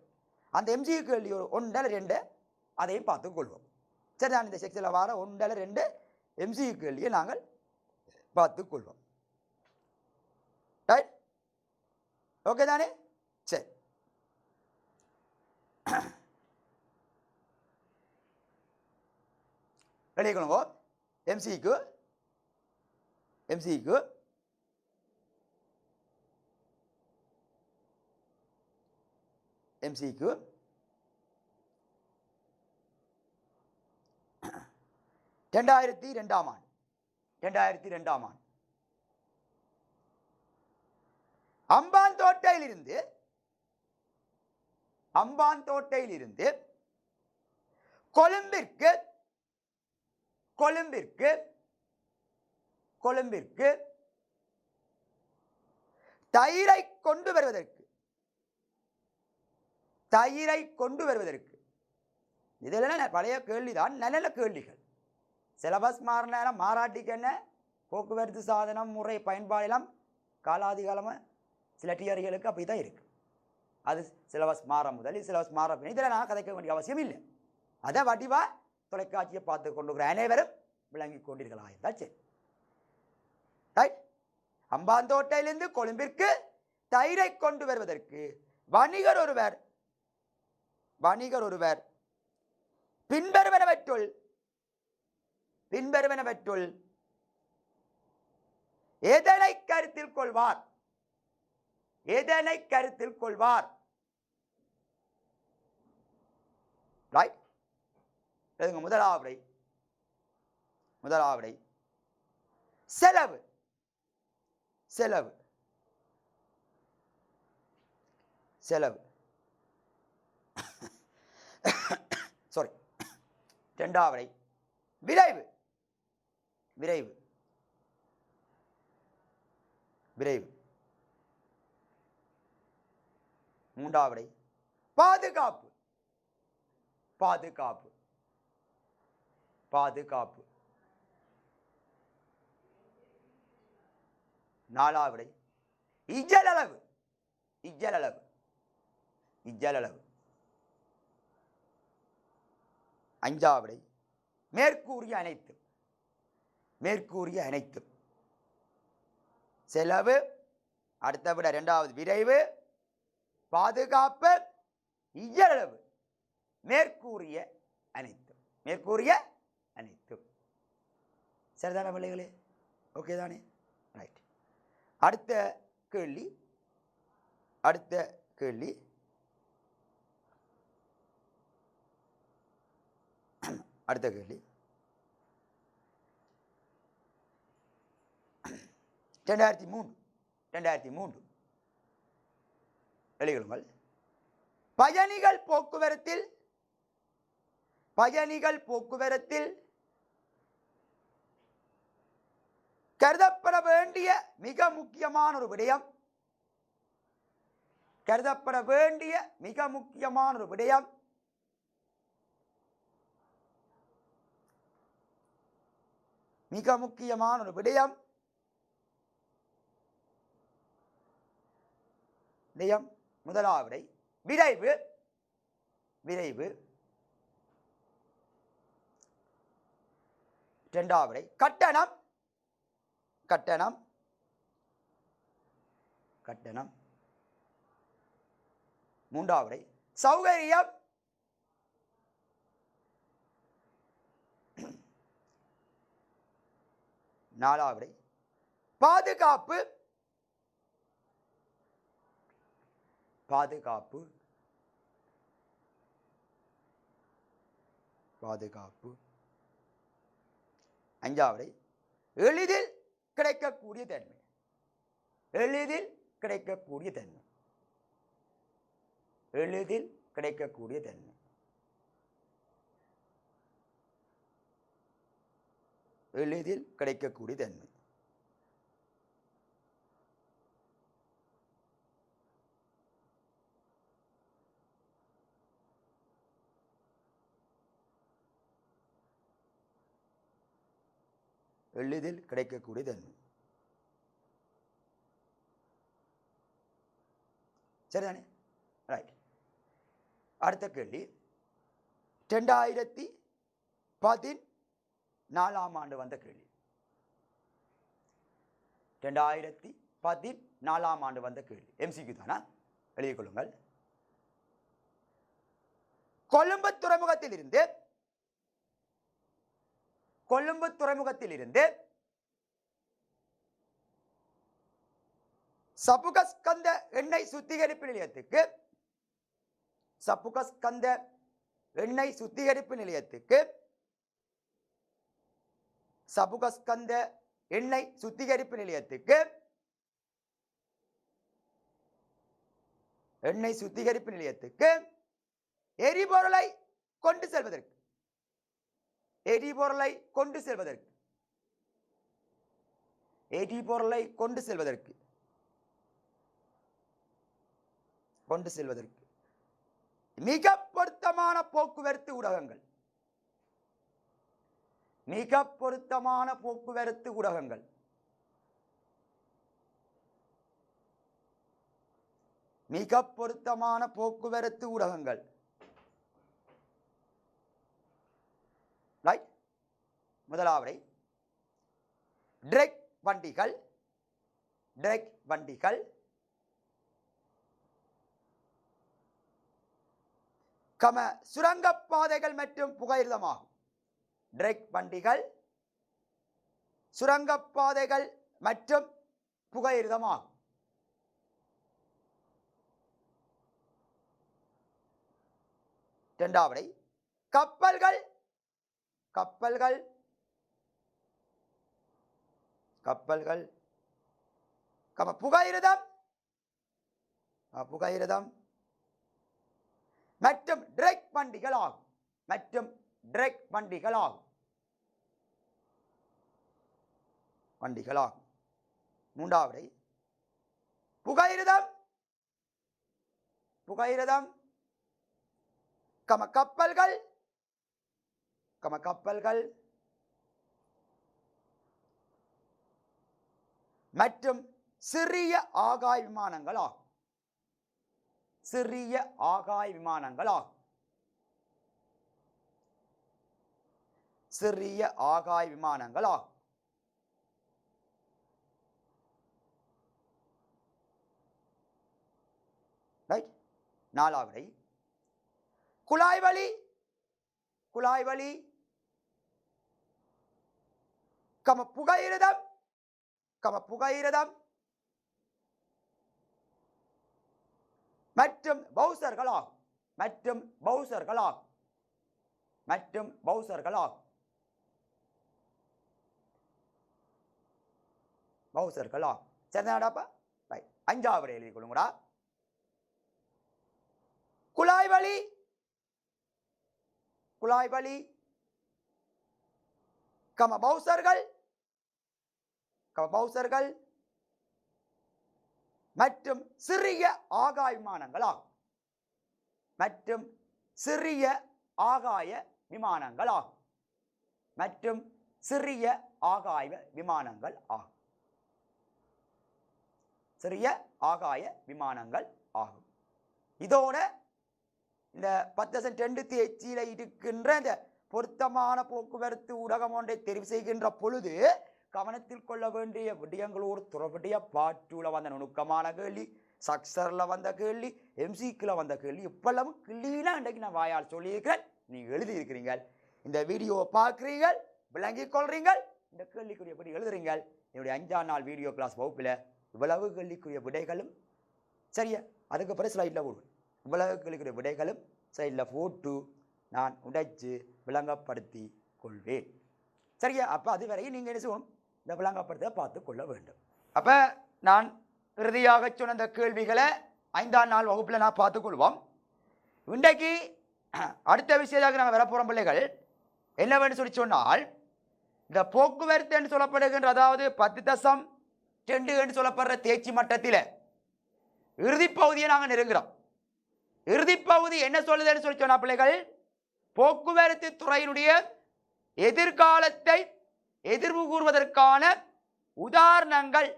அந்த எம்சியூ கேள்வி ஒரு 1 அல்லது 2 அதையும் பார்த்துக்கொள்வோம். சரிதான்? இந்த செக்ஷனில் வர 1 அல்லது 2 எம்சியூ கேள்வியை நாங்கள் பார்த்துக்கொள்வோம். ரைட்? ஓகே தானே? சரி. எழுதிக்கொள்ளுங்க. எம்சிக்கு எம்சிக்கு எம்சிக்கு 2002 ஆண்டு 2002 ஆண்டு அம்பாந்தோட்டையிலிருந்து கொழும்பிற்கு தயிரை கொண்டு வருவதற்கு இதெல்லாம் பழைய கேள்விதான், நல்ல கேள்விகள். சிலபஸ் மாறின மாறாட்டிக்கு என்ன போக்குவரத்து சாதனம் முறை பயன்பாடெல்லாம் காலாதிகாலமாக சில டிஆர்களுக்கு அப்படி தான் இருக்கு. அது சிலபஸ் மாற முதல் சிலபஸ் மாற பின் இதில் நான் கதைக்க வேண்டிய அவசியம் இல்லை. அதை வடிவா தொலைக்காட்சியை பார்த்து கொண்டு அனைவரும் விளங்கி கொண்டீர்களா இருந்தால் சரி. ரைட். அம்பாந்தோட்டையிலிருந்து கொழும்பிற்கு தயிரை கொண்டு வருவதற்கு வணிகர் ஒருவர் பின்வருவனவற்றுள் எதனை கருத்தில் கொள்வார்? ரைட். முதலாவடை செலவு சாரி. இரண்டாவடை விரைவு. மூன்றாவடை பாதுகாப்பு. நாலாவடை இஜலளவு. அஞ்சாவடை மேற்கூறிய அனைத்தும். செலவு, அடுத்த விட இரண்டாவது விரைவு, பாதுகாப்பு, இயலளவு, மேற்கூறிய அனைத்தும். சரிதான பிள்ளைகளே? ஓகே தானே? ரைட். அடுத்த கேள்வி 2003 எழுதிக்கொள்ளுங்கள். பயணிகள் போக்குவரத்தில் கருதப்பட வேண்டிய மிக முக்கியமான ஒரு விடயம் முதலாவடை விரைவு. இரண்டாவடை கட்டணம். மூன்றாவடை சௌகரியம். நாலாவடை பாதுகாப்பு. அஞ்சாவடை எளிதில் கிடைக்கக்கூடிய தன்மை. சரிதானே? ரைட். அடுத்த கேள்வி 2014 ஆண்டு வந்த கேள்வி. 2014 ஆண்டு வந்த கேள்வி. எம்சிக்கு தானா? எழுதிக் கொள்ளுங்கள். கொழும்பு துறைமுகத்தில் இருந்து கொழும்பு துறைமுகத்தில் இருந்து சபுகஸ்கந்த எண்ணெய் சுத்திகரிப்பு நிலையத்துக்கு சபுகஸ்கந்த எண்ணெய் சுத்திகரிப்பு நிலையத்துக்கு சபுகஸ்கந்த எண்ணெய் சுத்திகரிப்பு நிலையத்துக்கு எண்ணெய் சுத்திகரிப்பு நிலையத்துக்கு எரிபொருளை கொண்டு செல்வதற்கு எரிபொருளை கொண்டு செல்வதற்கு எரிபொருளை கொண்டு செல்வதற்கு கொண்டு செல்வதற்கு மிக பொருத்தமான போக்குவரத்து ஊடகங்கள் மிக பொருத்தமான போக்குவரத்து ஊடகங்கள் மிக பொருத்தமான போக்குவரத்து ஊடகங்கள் ரைட். முதலாவதை டிரெக்ட் வண்டிகள் டிரெக்ட் வண்டிகள் சுரங்கப்பாதைகள் மற்றும் புகையிரதமாகும். டிரெக்ட் வண்டிகள் சுரங்கப்பாதைகள் மற்றும் புகையிரதமாகும். இரண்டாவதை கப்பல்கள் கப்பல்கள் கப்பல்கள் புகையிரதம் புகையிரதம் மற்றும் டிரெக்ட் வண்டிகள் ஆகும். மற்றும் டிரெக்ட் வண்டிகள் ஆகும். வண்டிகள் ஆகும். மூன்றாவதை புகையிரதம் புகையிரதம் கப்பல்கள் கப்பல்கள் மற்றும் சிறிய ஆகாய விமானங்கள் ஆகும். சிறிய ஆகாய விமானங்கள் ஆகும். சிறிய ஆகாய விமானங்கள் ஆகும். ரைட். நாலாவதை குழாய் வழி புகையிரதம் புகையிரதம் மற்றும் பவுசர்கள் ஆகும். மற்றும் பவுசர்கள் ஆகும். மற்றும் பவுசர்கள் ஆகும். பவுசர்கள் ஆகும். சரிதாடாப்பா? ரைட். அஞ்சாவது எழுதி கொள்ளுங்கடா. குழாய் வழி பவுசர்கள் பவுசர்கள் மற்றும் சிறிய ஆகாய விமானங்கள் ஆகும். மற்றும் சிறிய ஆகாய விமானங்கள் ஆகும். மற்றும் சிறிய ஆகாய விமானங்கள் ஆகும். சிறிய ஆகாய விமானங்கள் ஆகும். இதோட இந்த 10% தேர்ச்சியில் இருக்கின்ற இந்த பொருத்தமான போக்குவரத்து ஊடகம் ஒன்றை தெரிவு செய்கின்ற பொழுது கவனத்தில் கொள்ள வேண்டிய விடயங்களோடு தொடர்புடைய பாட்டுல வந்த நுணுக்கமான கேள்வி, சக்சர்ல வந்த கேள்வி, எம்சிக்குல வந்த கேள்வி, இப்பெல்லாம் கிளீனா இன்றைக்கு நான் வாயால் சொல்லியிருக்கிறேன். நீங்க எழுதி இருக்கிறீங்க. இந்த வீடியோவை பார்க்குறீங்க, விளங்கிக் கொள்றீங்க, இந்த கேள்விக்குரிய படி எழுதுறீங்க. என்னுடைய 5ஆம் நாள் வீடியோ கிளாஸ் வகுப்பில் இவ்வளவு கேள்விக்குரிய விடைகளும் சரியா, அதுக்கப்புறம் ஸ்லைடில் போடுவேன். இவ்வளவு கேள்விக்குரிய விடைகளும் சைடில் போட்டு நான் உடைச்சு விளங்கப்படுத்தி கொள்வேன். சரியா? அப்போ அது வரையும் நீங்கள் என்ன செய்யணும், இந்த விளங்கப்படுத்த பார்த்து கொள்ள வேண்டும். அப்போ நான் இறுதியாக சொன்ன இந்த கேள்விகளை 5ஆம் நாள் வகுப்பில் நான் பார்த்துக்கொள்வோம். இன்றைக்கு அடுத்த விஷயமாக நாங்கள் வரப்போகிறோம் பிள்ளைகள் என்னவென்று சொன்னால், இந்த போக்குவரத்து என்று சொல்லப்படுகின்ற, அதாவது 10.2 என்று சொல்லப்படுற தேர்ச்சி மட்டத்தில் இறுதிப்பகுதியை நாங்கள் நெருங்குறோம். இறுதிப்பகுதி என்ன சொல்லுதுன்னு சொன்ன பிள்ளைகள், போக்குவரத்து துறையினுடைய எதிர்காலத்தை எதிர்வு கூறுவதற்கான உதாரணங்கள்,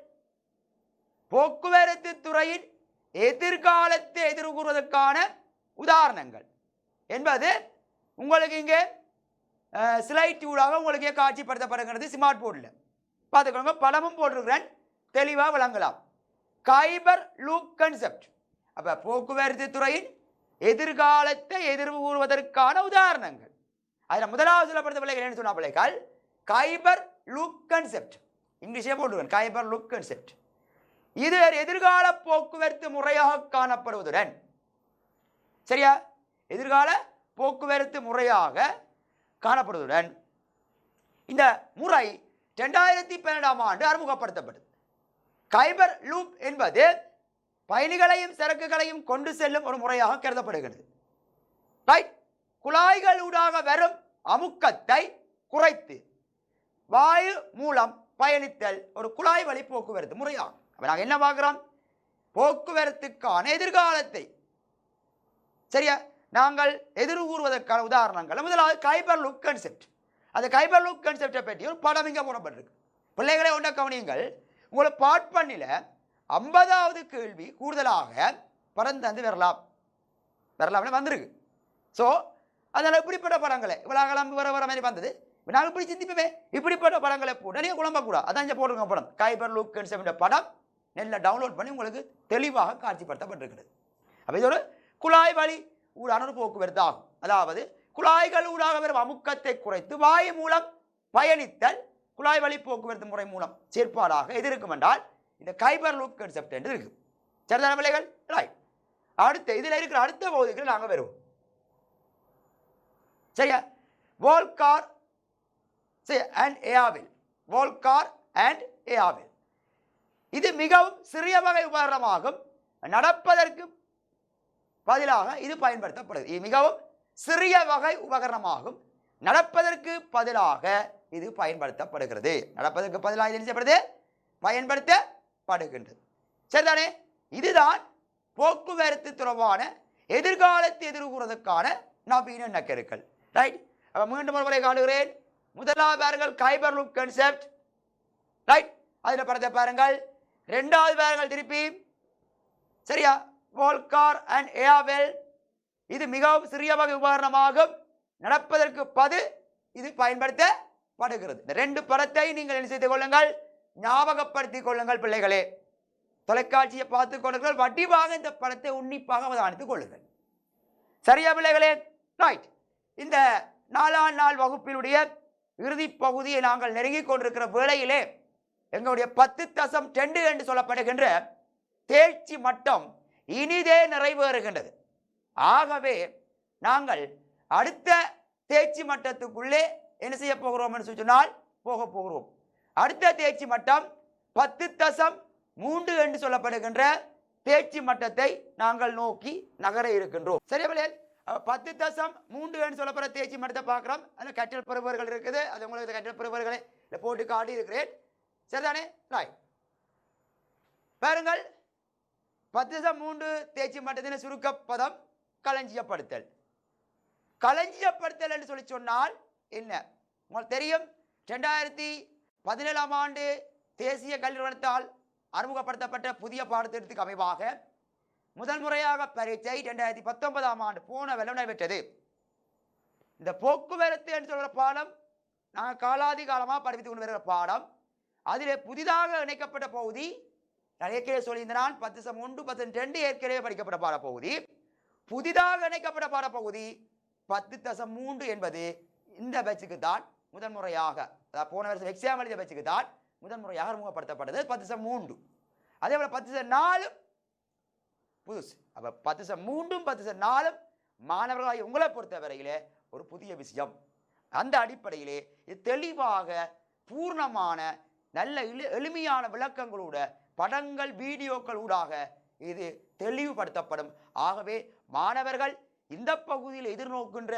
போக்குவரத்து துறையின் எதிர்காலத்தை எதிர்வு கூறுவதற்கான உதாரணங்கள் என்பது உங்களுக்கு இங்கே ஸ்லைட் ஊடாக உங்களுக்கு காட்சிப்படுத்தப்படுகிறது. ஸ்மார்ட் போர்டில் பார்த்துக்கோங்க. பலமும் போட்டிருக்கிறேன், தெளிவாக விளங்கலாம். Khyber loop concept. அப்போ போக்குவரத்து துறையின் எதிர்காலத்தை எதிர்வு கூறுவதற்கான உதாரணங்கள். அதில் முதலாவது சொல்லப்படுத்த பிள்ளைகள் என்ன சொன்ன பிள்ளைகள், கைபர் லூப் கன்செப்ட், இங்கிலீஷே போட்டுருவேன், கைபர் லூப் கன்செப்ட். இது எதிர்கால போக்குவரத்து முறையாக காணப்படுவதுடன், சரியா, எதிர்கால போக்குவரத்து முறையாக காணப்படுவதுடன் இந்த முறை 2012ஆம் ஆண்டு அறிமுகப்படுத்தப்பட்டது. கைபர் லூப் என்பது பயணிகளையும் சரக்குகளையும் கொண்டு செல்லும் ஒரு முறையாக கருதப்படுகிறது. ரைட், குழாய்கள் ஊடாக வரும் அமுக்கத்தை குறைத்து வாயு மூலம் பயணித்தல் ஒரு குழாய் வழி போக்குவரத்து முறையாகும். அப்ப நாங்கள் என்ன பார்க்கிறோம்? போக்குவரத்துக்கான எதிர்காலத்தை, சரியா, நாங்கள் எதிர்கூறுவதற்கான உதாரணங்கள். முதலாவது கைபர் லூப் கன்செப்ட். அந்த கைபர் லூப் கன்செப்டை பற்றி ஒரு படம் இங்கே போடப்பட்டிருக்கு. பிள்ளைகளை ஒன்றை கவனியுங்கள். உங்களை பாட் பண்ணில 50வது கேள்வி கூடுதலாக படம் தந்து வரலாம்னு வந்திருக்கு. ஸோ அதனால் இப்படிப்பட்ட படங்களை இவ்வளோ கிளம்பி வர மாதிரி வந்தது. நாங்கள் இப்படி சிந்திப்போமே, இப்படிப்பட்ட படங்களை போட்டு நீங்கள் குழம்பக்கூடாது. அதான் இங்கே போடுங்க படம். கைபர் லூப் கன்செப்ட் படம் நெல்ல டவுன்லோட் பண்ணி உங்களுக்கு தெளிவாக காட்சிப்படுத்தப்பட்டிருக்கிறது. அப்போ இது ஒரு குழாய் வழி ஊடான ஒரு போக்குவரத்து ஆகும். அதாவது குழாய்கள் ஊடாக வரும் அமுக்கத்தை குறைத்து வாயு மூலம் பயணித்தல் குழாய் வழி போக்குவரத்து முறை மூலம் செயற்பாடாக எது இருக்கும் என்றால் இந்த கைபர் லூப் கன்செப்ட் என்று இருக்கு. சரிதான பிள்ளைகள்? ரைட். அடுத்து இதில் இருக்கிற அடுத்த பகுதிகள் நாங்கள் வருவோம். சரியா, வோல்கார் அண்ட் ஏஆவில். வோல்கார் அண்ட் ஏஆவில் இது மிகவும் சிறிய வகை உபகரணமாகும். நடப்பதற்கு பதிலாக இது பயன்படுத்தப்படுது. இது மிகவும் சிறிய வகை உபகரணமாகும். நடப்பதற்கு பதிலாக இது பயன்படுத்தப்படுகிறது. நடப்பதற்கு பதிலாக இது செய்யப்படுது, பயன்படுத்தப்படுகின்றது. சரிதானே? இதுதான் போக்குவரத்து தொடர்பான எதிர்காலத்தை எதிர்கூறுவதற்கான நவீன நக்கருக்கள். ரைட். அப்ப மீண்டும் ஒரு முறை காணுகிறேன். முதலாவது பாருங்கள் கைபர் லூப் கன்செப்ட். ரைட், அதில் படத்தை பாருங்கள். இரண்டாவது பாருங்கள் திருப்பி, சரியா, வோல்கார் அண்ட் ஏஆவில் இது மிகவும் சிறிய வகை உபகரணமாகும். நடப்பதற்கு இது பயன்படுத்தப்படுகிறது. இந்த ரெண்டு படத்தை நீங்கள் என்ன செய்து கொள்ளுங்கள், ஞாபகப்படுத்திக் கொள்ளுங்கள் பிள்ளைகளே. தொலைக்காட்சியை பார்த்துக் கொள்ளுங்கள், வடிவாக இந்த படத்தை உன்னிப்பாக அவதானித்துக் கொள்ளுங்கள். சரியா பிள்ளைகளே? ரைட். இந்த 4ஆம் நாள் வகுப்பினுடைய இறுதி பகுதியை நாங்கள் நெருங்கிக் கொண்டிருக்கிற வேளையிலே எங்களுடைய 10.2 என்று சொல்லப்படுகின்ற தேர்ச்சி மட்டம் இனிதே நிறைவேறுகின்றது. ஆகவே நாங்கள் அடுத்த தேர்ச்சி மட்டத்துக்குள்ளே என்ன செய்ய போகிறோம் என்று சொன்னால் போக போகிறோம். அடுத்த தேர்ச்சி மட்டம் 10.3 என்று சொல்லப்படுகின்ற தேர்ச்சி மட்டத்தை நாங்கள் நோக்கி நகர இருக்கின்றோம். சரியா? 10.3 என்று சொல்லப்படுற தேர்ச்சி மட்டத்தை பார்க்கிறோம். அதில் கற்றல் பெறுபவர்கள் இருக்குது. அது உங்களுக்கு கற்றல் பெறுபவர்களை போட்டு காட்டி இருக்கிறேன். சரிதானே? ரைட். பாருங்கள், 10.3 தேர்ச்சி மட்டத்தின் சுருக்க பதம் களஞ்சியப்படுத்தல். களஞ்சியப்படுத்தல் என்று சொல்லி சொன்னால் என்ன? உங்களுக்கு தெரியும், 2017ஆம் ஆண்டு தேசிய கல்வி நிறுவனத்தால் அறிமுகப்படுத்தப்பட்ட புதிய பாடத்திட்டத்துக்கு அமைவாக முதல் முறையாக பரீட்சை 2019ஆம் ஆண்டு போன வெள்ளம் நடைபெற்றது. இந்த போக்குவரத்து என்று சொல்கிற பாடம் நாங்கள் காலாதி காலமாக படித்துக் கொண்டு வருகிற பாடம். அதிலே புதிதாக இணைக்கப்பட்ட பகுதி நான் ஏற்கனவே சொல்லியிருந்தேன். 10.1 10.2 ஏற்கனவே படிக்கப்பட்ட பாடப்பகுதி. புதிதாக இணைக்கப்பட்ட பாடப்பகுதி 10.3 என்பது இந்த பேட்சுக்கு தான் முதன் முறையாக, போன வருஷம் எக்ஸாம் எழுதிய பேட்சுக்கு தான் முதன் முறையாக அறிமுகப்படுத்தப்பட்டது 10.3. அதே போல 10.4 புதுசு. அப்ப 10.3 10.4 மாணவர்களாக உங்களை பொறுத்தவரையிலே ஒரு புதிய விஷயம். அந்த அடிப்படையிலே இது தெளிவாக பூர்ணமான நல்ல எளிமையான விளக்கங்களோட படங்கள் வீடியோக்கள் ஊடாக இது தெளிவுபடுத்தப்படும். ஆகவே மாணவர்கள் இந்த பகுதியில் எதிர்நோக்கின்ற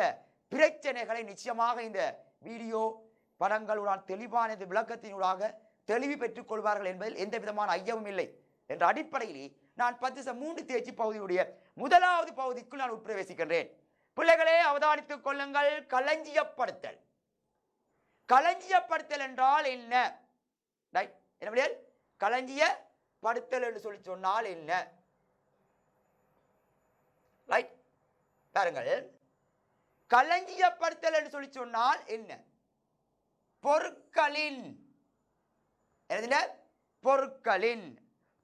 பிரச்சனைகளை நிச்சயமாக இந்த வீடியோ படங்களுடன் தெளிவான விளக்கத்தினூடாக தெளிவு பெற்றுக் கொள்வார்கள் என்பதில் எந்த விதமான ஐயமும் இல்லை என்ற அடிப்படையிலே நான் 10.3 தேர்ச்சி பகுதியுடைய முதலாவது பகுதிக்குள் நான் உட்பிரவேசிக்கின்றேன். பிள்ளைகளே அவதானித்துக் கொள்ளுங்கள். களஞ்சியப்படுத்தல். களஞ்சியப்படுத்தல் என்றால் என்ன? என்ன களஞ்சியப்படுத்தல் என்று சொல்லி சொன்னால் என்ன? ரைட், பாருங்கள். களஞ்சியப்படுத்தல் என்று சொல்லி சொன்னால் என்ன? பொருட்களின்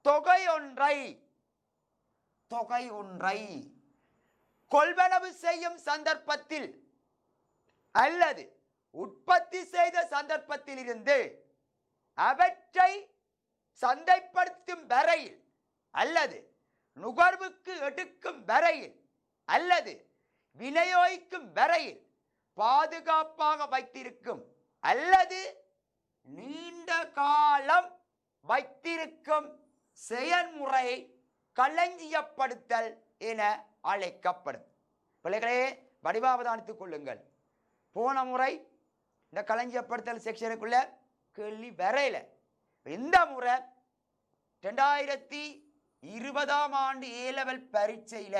தொகை ஒன்றை கொள்வனவு செய்யும் சந்தர்ப்பத்தில் அல்லது உற்பத்தி செய்த சந்தர்ப்பத்தில் இருந்து அவற்றை சந்தைப்படுத்தும் வரையில் அல்லது நுகர்வுக்கு எடுக்கும் வரையில் அல்லது விநியோகிக்கும் வரையில் பாதுகாப்பாக வைத்திருக்கும் அல்லது நீண்ட காலம் வைத்திருக்கும் செயல்முறை களஞ்சியப்படுத்தல் என அழைக்கப்படும். பிள்ளைகளே, வடிவாவதானித்துக் கொள்ளுங்கள். போன முறை இந்த களஞ்சியப்படுத்தல் செக்ஷனுக்குள்ள கேள்வி வரையில, இந்த முறை 2020 ஆண்டு A-level பரீட்சையில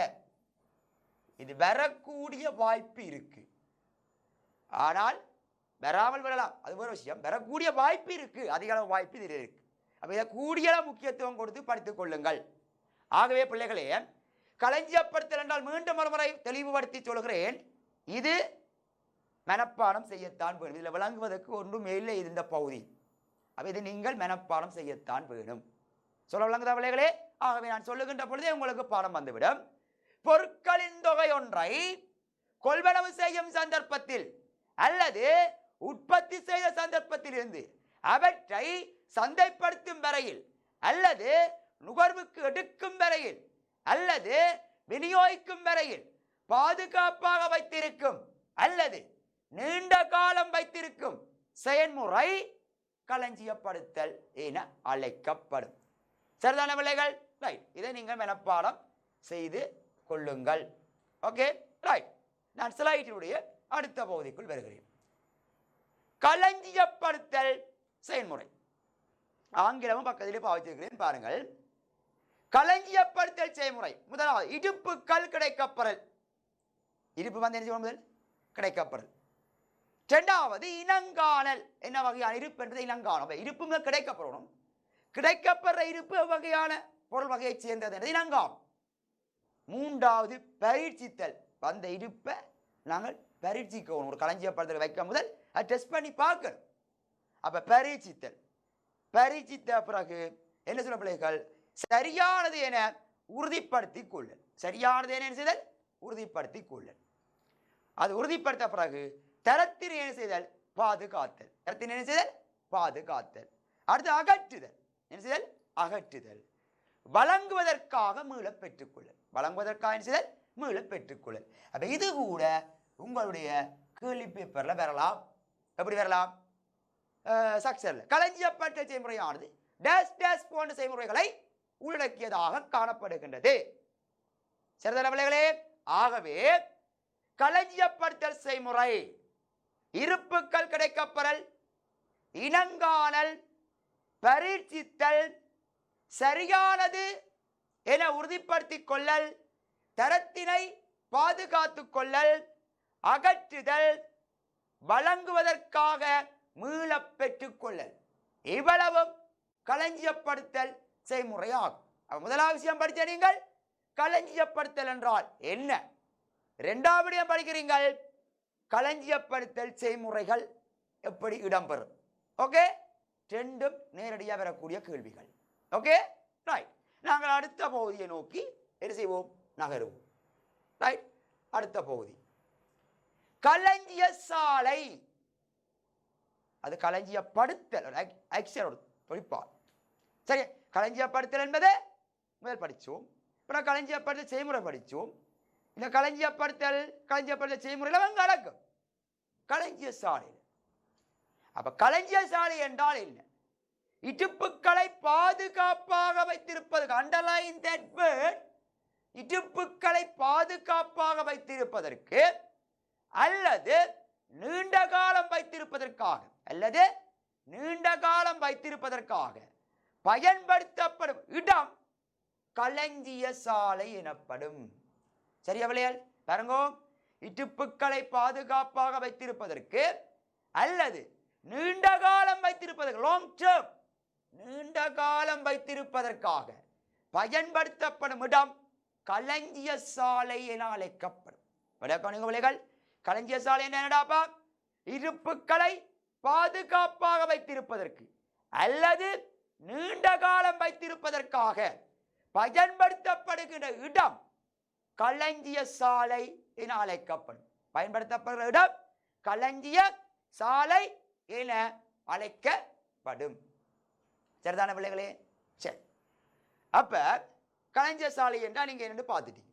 இது வரக்கூடிய வாய்ப்பு இருக்கு. ஆனால் வராமல் விடலாம், அது ஒரு விஷயம். வரக்கூடிய வாய்ப்பு இருக்கு, அதிக அளவு வாய்ப்பு இது இருக்கு. அப்ப இதை கூடிய முக்கியத்துவம் கொடுத்து படித்துக் கொள்ளுங்கள். ஆகவே பிள்ளைகளே, களஞ்சியப்படுத்தல் என்றால் மீண்டும் ஒருமுறை தெளிவுபடுத்தி சொல்கிறேன், இது மனப்பாடம் செய்யத்தான் வேணும். இதில் விளங்குவதற்கு ஒன்றுமே இல்லை இந்த பகுதி. அப்ப இது நீங்கள் மனப்பாடம் செய்யத்தான் வேணும். சொல்ல விளங்குதா பிள்ளைகளே? ஆகவே நான் சொல்லுகின்ற பொழுதே உங்களுக்கு பாடம் வந்துவிடும். பொருட்களின் தொகை ஒன்றை கொள்வனவு செய்யும் சந்தர்ப்பத்தில் அல்லது உற்பத்தி செய்த சந்தர்ப்பத்தில் இருந்து அவற்றை சந்தைப்படுத்தும் வரையில் அல்லது நுகர்வுக்கு எடுக்கும் வரையில் அல்லது விநியோகிக்கும் வரையில் பாதுகாப்பாக வைத்திருக்கும் அல்லது நீண்ட காலம் வைத்திருக்கும் செயல்முறை களஞ்சியப்படுத்தல் என அழைக்கப்படும். சரிதான பிள்ளைகள்? ரைட். இதை நீங்கள் மனப்பாடம் செய்து கொள்ளுங்கள். Okay, right. நான் ஸ்லைடினுடைய அடுத்த பகுதிக்குள் வருகிறேன். களஞ்சியப்படுத்தல் செயல்முறை ஆங்கிலமும் பக்கத்திலே பாவிச்சிருக்கிறேன் பாருங்கள். களஞ்சியப்படுத்தல் செயல்முறை முதலாவது இருப்புக்கள் கிடைக்கப்பெறல். இருப்பு வந்து என்ன முதல் கிடைக்கப்பெறல். இரண்டாவது இனங்காணல். என்ன வகையான இருப்பு என்றது இனங்காணல். இருப்பு கிடைக்கப்பெறணும். கிடைக்கப்பெற இருப்பு வகையான பொருள் வகையை சேர்ந்தது என்றது இனங்காணல். மூன்றாவது பரீட்சித்தல். அந்த இருப்பை நாங்கள் பரீட்சிக்கணும். ஒரு களஞ்சியப்படுத்தல் வைக்க முதல் அதை டெஸ்ட் பண்ணி பார்க்கணும். அப்ப பரீட்சித்தல். பரீட்சித்த பிறகு என்ன சொல்ல பிள்ளைகள், சரியானது என உறுதிப்படுத்திக் கொள்ளல். சரியானது என என்ன செய்தல், உறுதிப்படுத்திக் கொள்ளல். அது உறுதிப்படுத்த பிறகு தரத்தினை என்ன செய்தல், பாதுகாத்தல். தரத்தினை என்ன செய்தல், பாதுகாத்தல். அடுத்து அகற்றுதல். என்ன செய்தல், அகற்றுதல். வழங்குவதற்காக மீள பெற்றுக்கொள்ளல். வழங்குவதற்காக என்ன செய்தல், மீள பெற்றுக்கொள்ளல். அப்ப இது கூட உங்களுடைய கேள்வி பேப்பர்ல வரலாம். எப்படி வரலாம்? சக்சர்ல களஞ்சியப்பட்ட செய்முறையானது டேஷ் டேஷ் போன்ற செய்முறைகளை உள்ளடக்கியதாக காணப்படுகின்றது. சரிதான பிள்ளைகளே? ஆகவே களஞ்சியப்படுத்தல் செய்முறை இருப்புக்கள் கிடைக்கப்பெறல், இனங்காணல், பரீட்சித்தல், சரியானது என உறுதிப்படுத்திக் கொள்ளல், தரத்தினை பாதுகாத்துக் கொள்ளல், அகற்றுதல், வழங்குவதற்காக மீள பெற்றுக் கொள்ளல். இவ்வளவும் களஞ்சியப்படுத்தல் செய்முறையாகும். முதலாவது விஷயம் படித்த நீங்கள் களஞ்சியப்படுத்தல் என்றால் என்ன, இரண்டாவது படிக்கிறீர்கள் களஞ்சியப்படுத்தல் செய்முறைகள் எப்படி இடம்பெறும். ஓகே, ரெண்டும் நேரடியாக வரக்கூடிய கேள்விகள். Okay, right. நாங்கள் அடுத்த பகுதியை நோக்கி என்ன செய்வோம், நகருவோம். ரைட். அடுத்த பகுதி களஞ்சிய சாலை. அது களஞ்சியப்படுத்தல் தொழிற்பால். சரி, களஞ்சியப்படுத்தல் என்பது முதல் படித்தோம். இப்போ களஞ்சியப்படுத்தல் செய்முறை படித்தோம். இந்த களஞ்சியப்படுத்தல் செய்முறையில் அங்கே அடக்கும் களஞ்சிய சாலை. அப்ப களஞ்சிய சாலை என்றால் என்ன? இடுப்புக்களை பாதுகாப்பாக வைத்திருப்பது. Underline that word. இடுப்புக்களை பாதுகாப்பாக வைத்திருப்பதற்கு அல்லது நீண்ட காலம் வைத்திருப்பதற்காக பயன்படுத்தப்படும் இடம் களஞ்சிய சாலை எனப்படும். சரியா பிள்ளைகள்? பாருங்க, இடுப்புக்களை பாதுகாப்பாக வைத்திருப்பதற்கு அல்லது நீண்ட காலம் வைத்திருப்பதற்கு, லாங் டேர்ம், நீண்ட காலம் வைத்திருப்பதற்காக பயன்படுத்தப்படும் இடம் களஞ்சிய சாலை என அழைக்கப்படும். பிள்ளைகள், களஞ்சிய சாலை என்னடாப்பா? இருப்புக்களை பாதுகாப்பாக வைத்திருப்பதற்கு அல்லது நீண்ட காலம் வைத்திருப்பதற்காக பயன்படுத்தப்படுகின்ற இடம் களஞ்சிய சாலை என அழைக்கப்படும். பயன்படுத்தப்படுகிற இடம் களஞ்சிய சாலை என அழைக்கப்படும். சரிதான பிள்ளைகளே? சரி, அப்ப களஞ்சிய சாலை என்றால் நீங்க என்னன்னு பார்த்துட்டீங்க.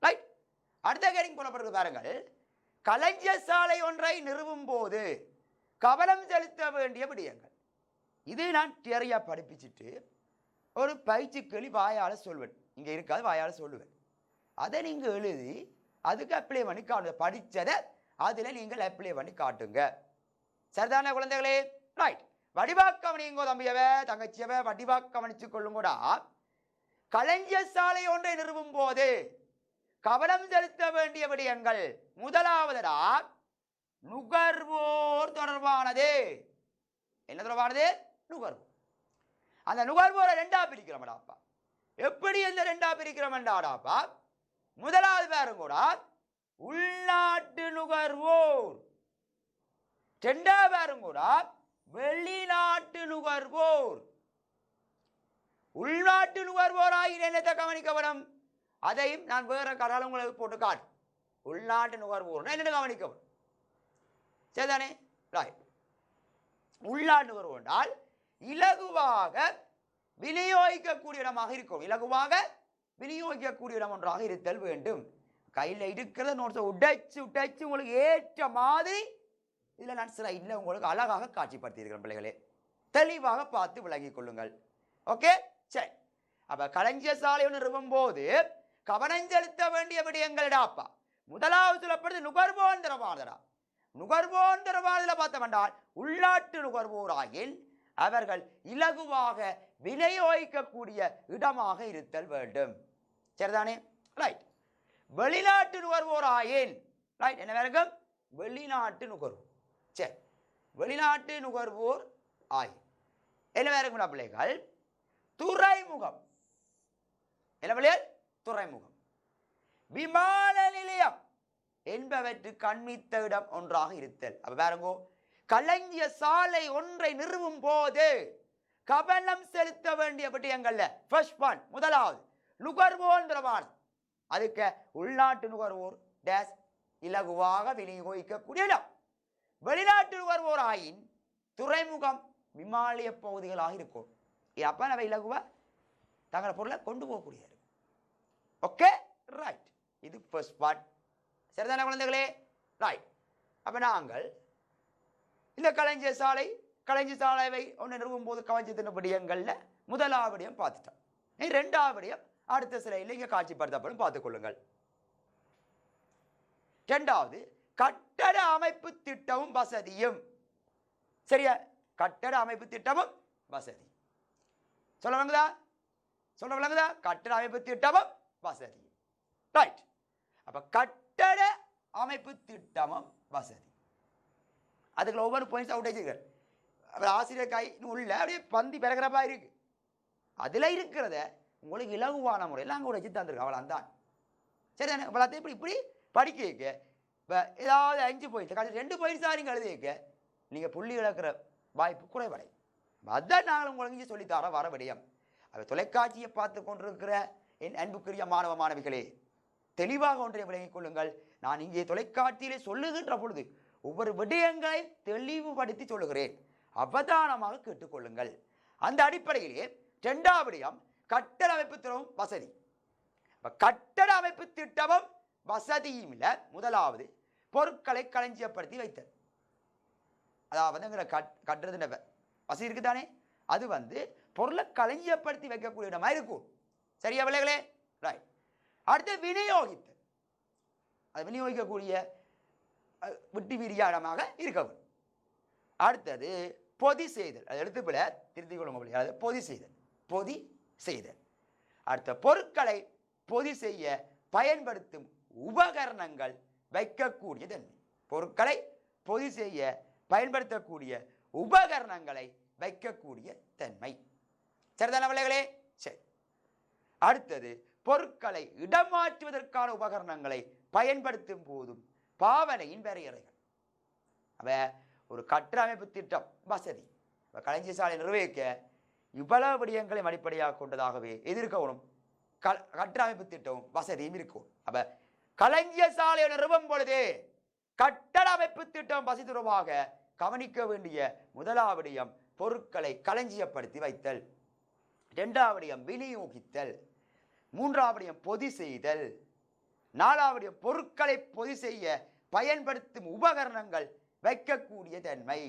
ரைட், அடுத்த கேரிங் போனப்படுறது பாருங்கள். களஞ்சிய சாலை ஒன்றை நிறுவும் போது கவனம் செலுத்த வேண்டிய விடயங்கள். இது நான் தியரியா படிப்பிச்சுட்டு ஒரு பயிற்சி கேள்வி வாயால சொல்வேன், இங்க இருக்காது வாயால சொல்லுவேன். அதை நீங்க எழுதி அதுக்கு அப்ளை பண்ணி காட்டுங்க. படிச்சதை அதுல நீங்கள் அப்ளை பண்ணி காட்டுங்க. சரிதான குழந்தைகளே? ரைட், வடிவாக்கவனிங்கோ தம்பியவ தங்கச்சியவ வடிவாக்கவனிச்சுக் கொள்ளுங்கூடா. களஞ்சிய சாலை ஒன்றை நிறுவும் போது கவனம் செலுத்த வேண்டிய விடயங்கள். முதலாவதுடா நுகர்வோர் தொடர்பானது. என்ன தொடர்பானது? நுகர்வோர். அந்த நுகர்வோரை ரெண்டா பிரிக்கிறோம்டாப்பா. எப்படி இந்த ரெண்டா பிரிக்கிறோம்டாப்பா? முதலாவது பேரும் கூட உள்நாட்டு நுகர்வோர், ரெண்டாவது பேரும் கூட வெளிநாட்டு நுகர்வோர். உள்நாட்டு நுகர்வோர் ஆகிய என்னத்தை கவனிக்கணும், அதையும் நான் வேற கடால உங்களுக்கு போட்டு காட்டு. உள்நாட்டு நுகர்வோர் என்ன கவனிக்கணும். சரிதானே? உள்நாட்டு நுகர்வோர் என்றால் இலகுவாக விநியோகிக்கக்கூடிய இடமாக இருக்கும். இலகுவாக விநியோகிக்கக்கூடிய இடம் ஒன்றாக இருத்தல் வேண்டும். கையில் இருக்கிற நோட்ஸை உடைச்சு உடைச்சு உங்களுக்கு ஏற்ற மாதிரி இதில் நான் சில இல்லை உங்களுக்கு அழகாக காட்சிப்படுத்தியிருக்கிறேன். பிள்ளைகளே, தெளிவாக பார்த்து விளங்கிக் கொள்ளுங்கள். ஓகே, சரி. அப்ப களஞ்சிய சாலை ஒன்று நிறுவும் போது கவனம் செலுத்த வேண்டிய விடயங்கள்டாப்பா. முதலாவது சொல்லப்படுது நுகர்வோர் தொடர்பானதா. நுகர்வோர் தொடர்பானதில் பார்த்தவென்றால் உள்நாட்டு நுகர்வோராகில் அவர்கள் இலகுவாக விநியோகிக்கக்கூடிய இடமாக இருத்தல் வேண்டும். சரிதானே? ரைட். வெளிநாட்டு நுகர்வோர் ஆயின் ரைட் என்ன வேறும்? வெளிநாட்டு நுகர்வோர். சரி, வெளிநாட்டு நுகர்வோர் ஆயின் என்ன வேறும் பிள்ளைகள்? துறைமுகம். என்ன பிள்ளைகள்? துறைமுகம், விமான நிலையம் என்பவற்றுக்கு அண்மித்த இடம் ஒன்றாக இருத்தல். அப்ப பாருங்கோ, களஞ்சிய சாலை ஒன்றை நிறுவும் போது கவனம் செலுத்த வேண்டிய விடயங்கள்ல ஃபர்ஸ்ட் பாயிண்ட் முதலாவது நுகர்வோர் தொடர்பான. அதுக்கு உள்நாட்டு நுகர்வோர் டேஸ் இலகுவாக விநியோகிக்கக்கூடிய இடம். வெளிநாட்டு நுகர்வோர் ஆயின் துறைமுகம் விமானிய பகுதிகளாக இருக்கும். அப்ப நம்ம இலகுவா தங்கள பொருளை கொண்டு போகக்கூடிய. Okay, right. இது ஃபர்ஸ்ட் பார்ட். சரிதான குழந்தைகளே? ரைட். அப்ப நாங்கள் இந்த களஞ்சிய சாலைவை ஒன்று நிறுவும் போது கவனிச்சத்தின விடயங்கள்ல முதலாவது விடயம் பார்த்துட்டோம். இரண்டாவது விடயம் அடுத்த சிலையில் இங்க காட்சிப்படுத்தப்படும், பார்த்துக் கொள்ளுங்கள். இரண்டாவது கட்டட அமைப்பு திட்டமும் வசதியும். சரியா? கட்டட அமைப்பு திட்டமும் வசதி சொல்ல விளங்குதா? கட்டட அமைப்பு திட்டமும் வசதி. ரைட். அப்ப கட்டட அமைப்பு திட்டமும் வசதி. அதுக்குள்ள ஒவ்வொரு பாயிண்ட்ஸ் அவுட் ஆகிருக்கு. ஆசிரியர் கை உள்ள அப்படியே பந்தி பிறகுறப்பா இருக்கு. அதுல இருக்கிறத உங்களுக்கு இலகுவான முறையில் அங்கே வச்சு தந்துருக்கு. அவள் தான். சரி தானே? இப்போ இப்படி படிக்க வைக்க இப்போ ஏதாவது 5 பாயிண்ட்ஸ் கடைசி 2 பாயிண்ட்ஸ் தான் நீங்கள் எழுதி வைக்க நீங்கள் புள்ளி இழக்கிற வாய்ப்பு குறைவடை. அதான் நாங்கள் உங்களுக்கு இங்கே சொல்லித்தர வர விடயம். அதை தொலைக்காட்சியை பார்த்து கொண்டிருக்கிற என் அன்புக்குரிய மாணவ மாணவிகளே, தெளிவாக ஒன்றை விளங்கிக் கொள்ளுங்கள். நான் இங்கே தொலைக்காட்சியிலே சொல்லுகின்ற பொழுது ஒவ்வொரு விடயங்களையும் தெளிவுபடுத்தி சொல்லுகிறேன். அவதானமாக கேட்டுக்கொள்ளுங்கள். அந்த அடிப்படையிலே இரண்டாவது விடயம் கட்டட அமைப்பு திட்டமும் வசதி. கட்டட அமைப்பு திட்டமும் வசதியும் இல்ல. முதலாவது பொருட்களை களஞ்சியப்படுத்தி வைத்தல். அதாவது கட்டுறது வசதி இருக்குதானே, அது பொருளை களஞ்சியப்படுத்தி வைக்கக்கூடிய இடமா இருக்கும். சரியா பிள்ளைகளே? ரைட். அடுத்து விநியோகித்தல். அது விநியோகிக்கக்கூடிய விட்டு வீரிய இடமாக இருக்கவும். அடுத்தது பொதி செய்தல். அது எடுத்து பிள்ளை திருத்திக் கொள்ளுங்க. பொதி செய்தல். அடுத்த பொருட்களை பொதி செய்ய பயன்படுத்தும் உபகரணங்கள் வைக்கக்கூடிய தன்மை. பொருட்களை பொதி செய்ய பயன்படுத்தக்கூடிய உபகரணங்களை வைக்கக்கூடிய தன்மை. சரிதான பிள்ளைகளே? சரி. அடுத்தது பொருட்களை இடமாற்றுவதற்கான உபகரணங்களை பயன்படுத்தும் போதும் பாவனையின் வரையறைகள். அவ ஒரு கட்டட அமைப்பு திட்டம் வசதி களஞ்சிய சாலை நிர்வகிக்க இவ்வளவு விடயங்களையும் அடிப்படையாக கொண்டதாகவே எதிர்க்கணும். கட்டட அமைப்பு திட்டம் வசதியும் இருக்கும். அப்ப களஞ்சிய சாலை நிறுவும் பொழுது கட்டட அமைப்பு திட்டம் வசதி தொடர்பாக கவனிக்க வேண்டிய முதலாவது விடயம் பொருட்களை களஞ்சியப்படுத்தி வைத்தல், இரண்டாவது விடயம் விநியோகித்தல், மூன்றாவது விடயம் பொதி செய்தல், நாலாவது விடயம் பொருட்களை பொதி செய்ய பயன்படுத்தும் உபகரணங்கள் வைக்கக்கூடிய தன்மை,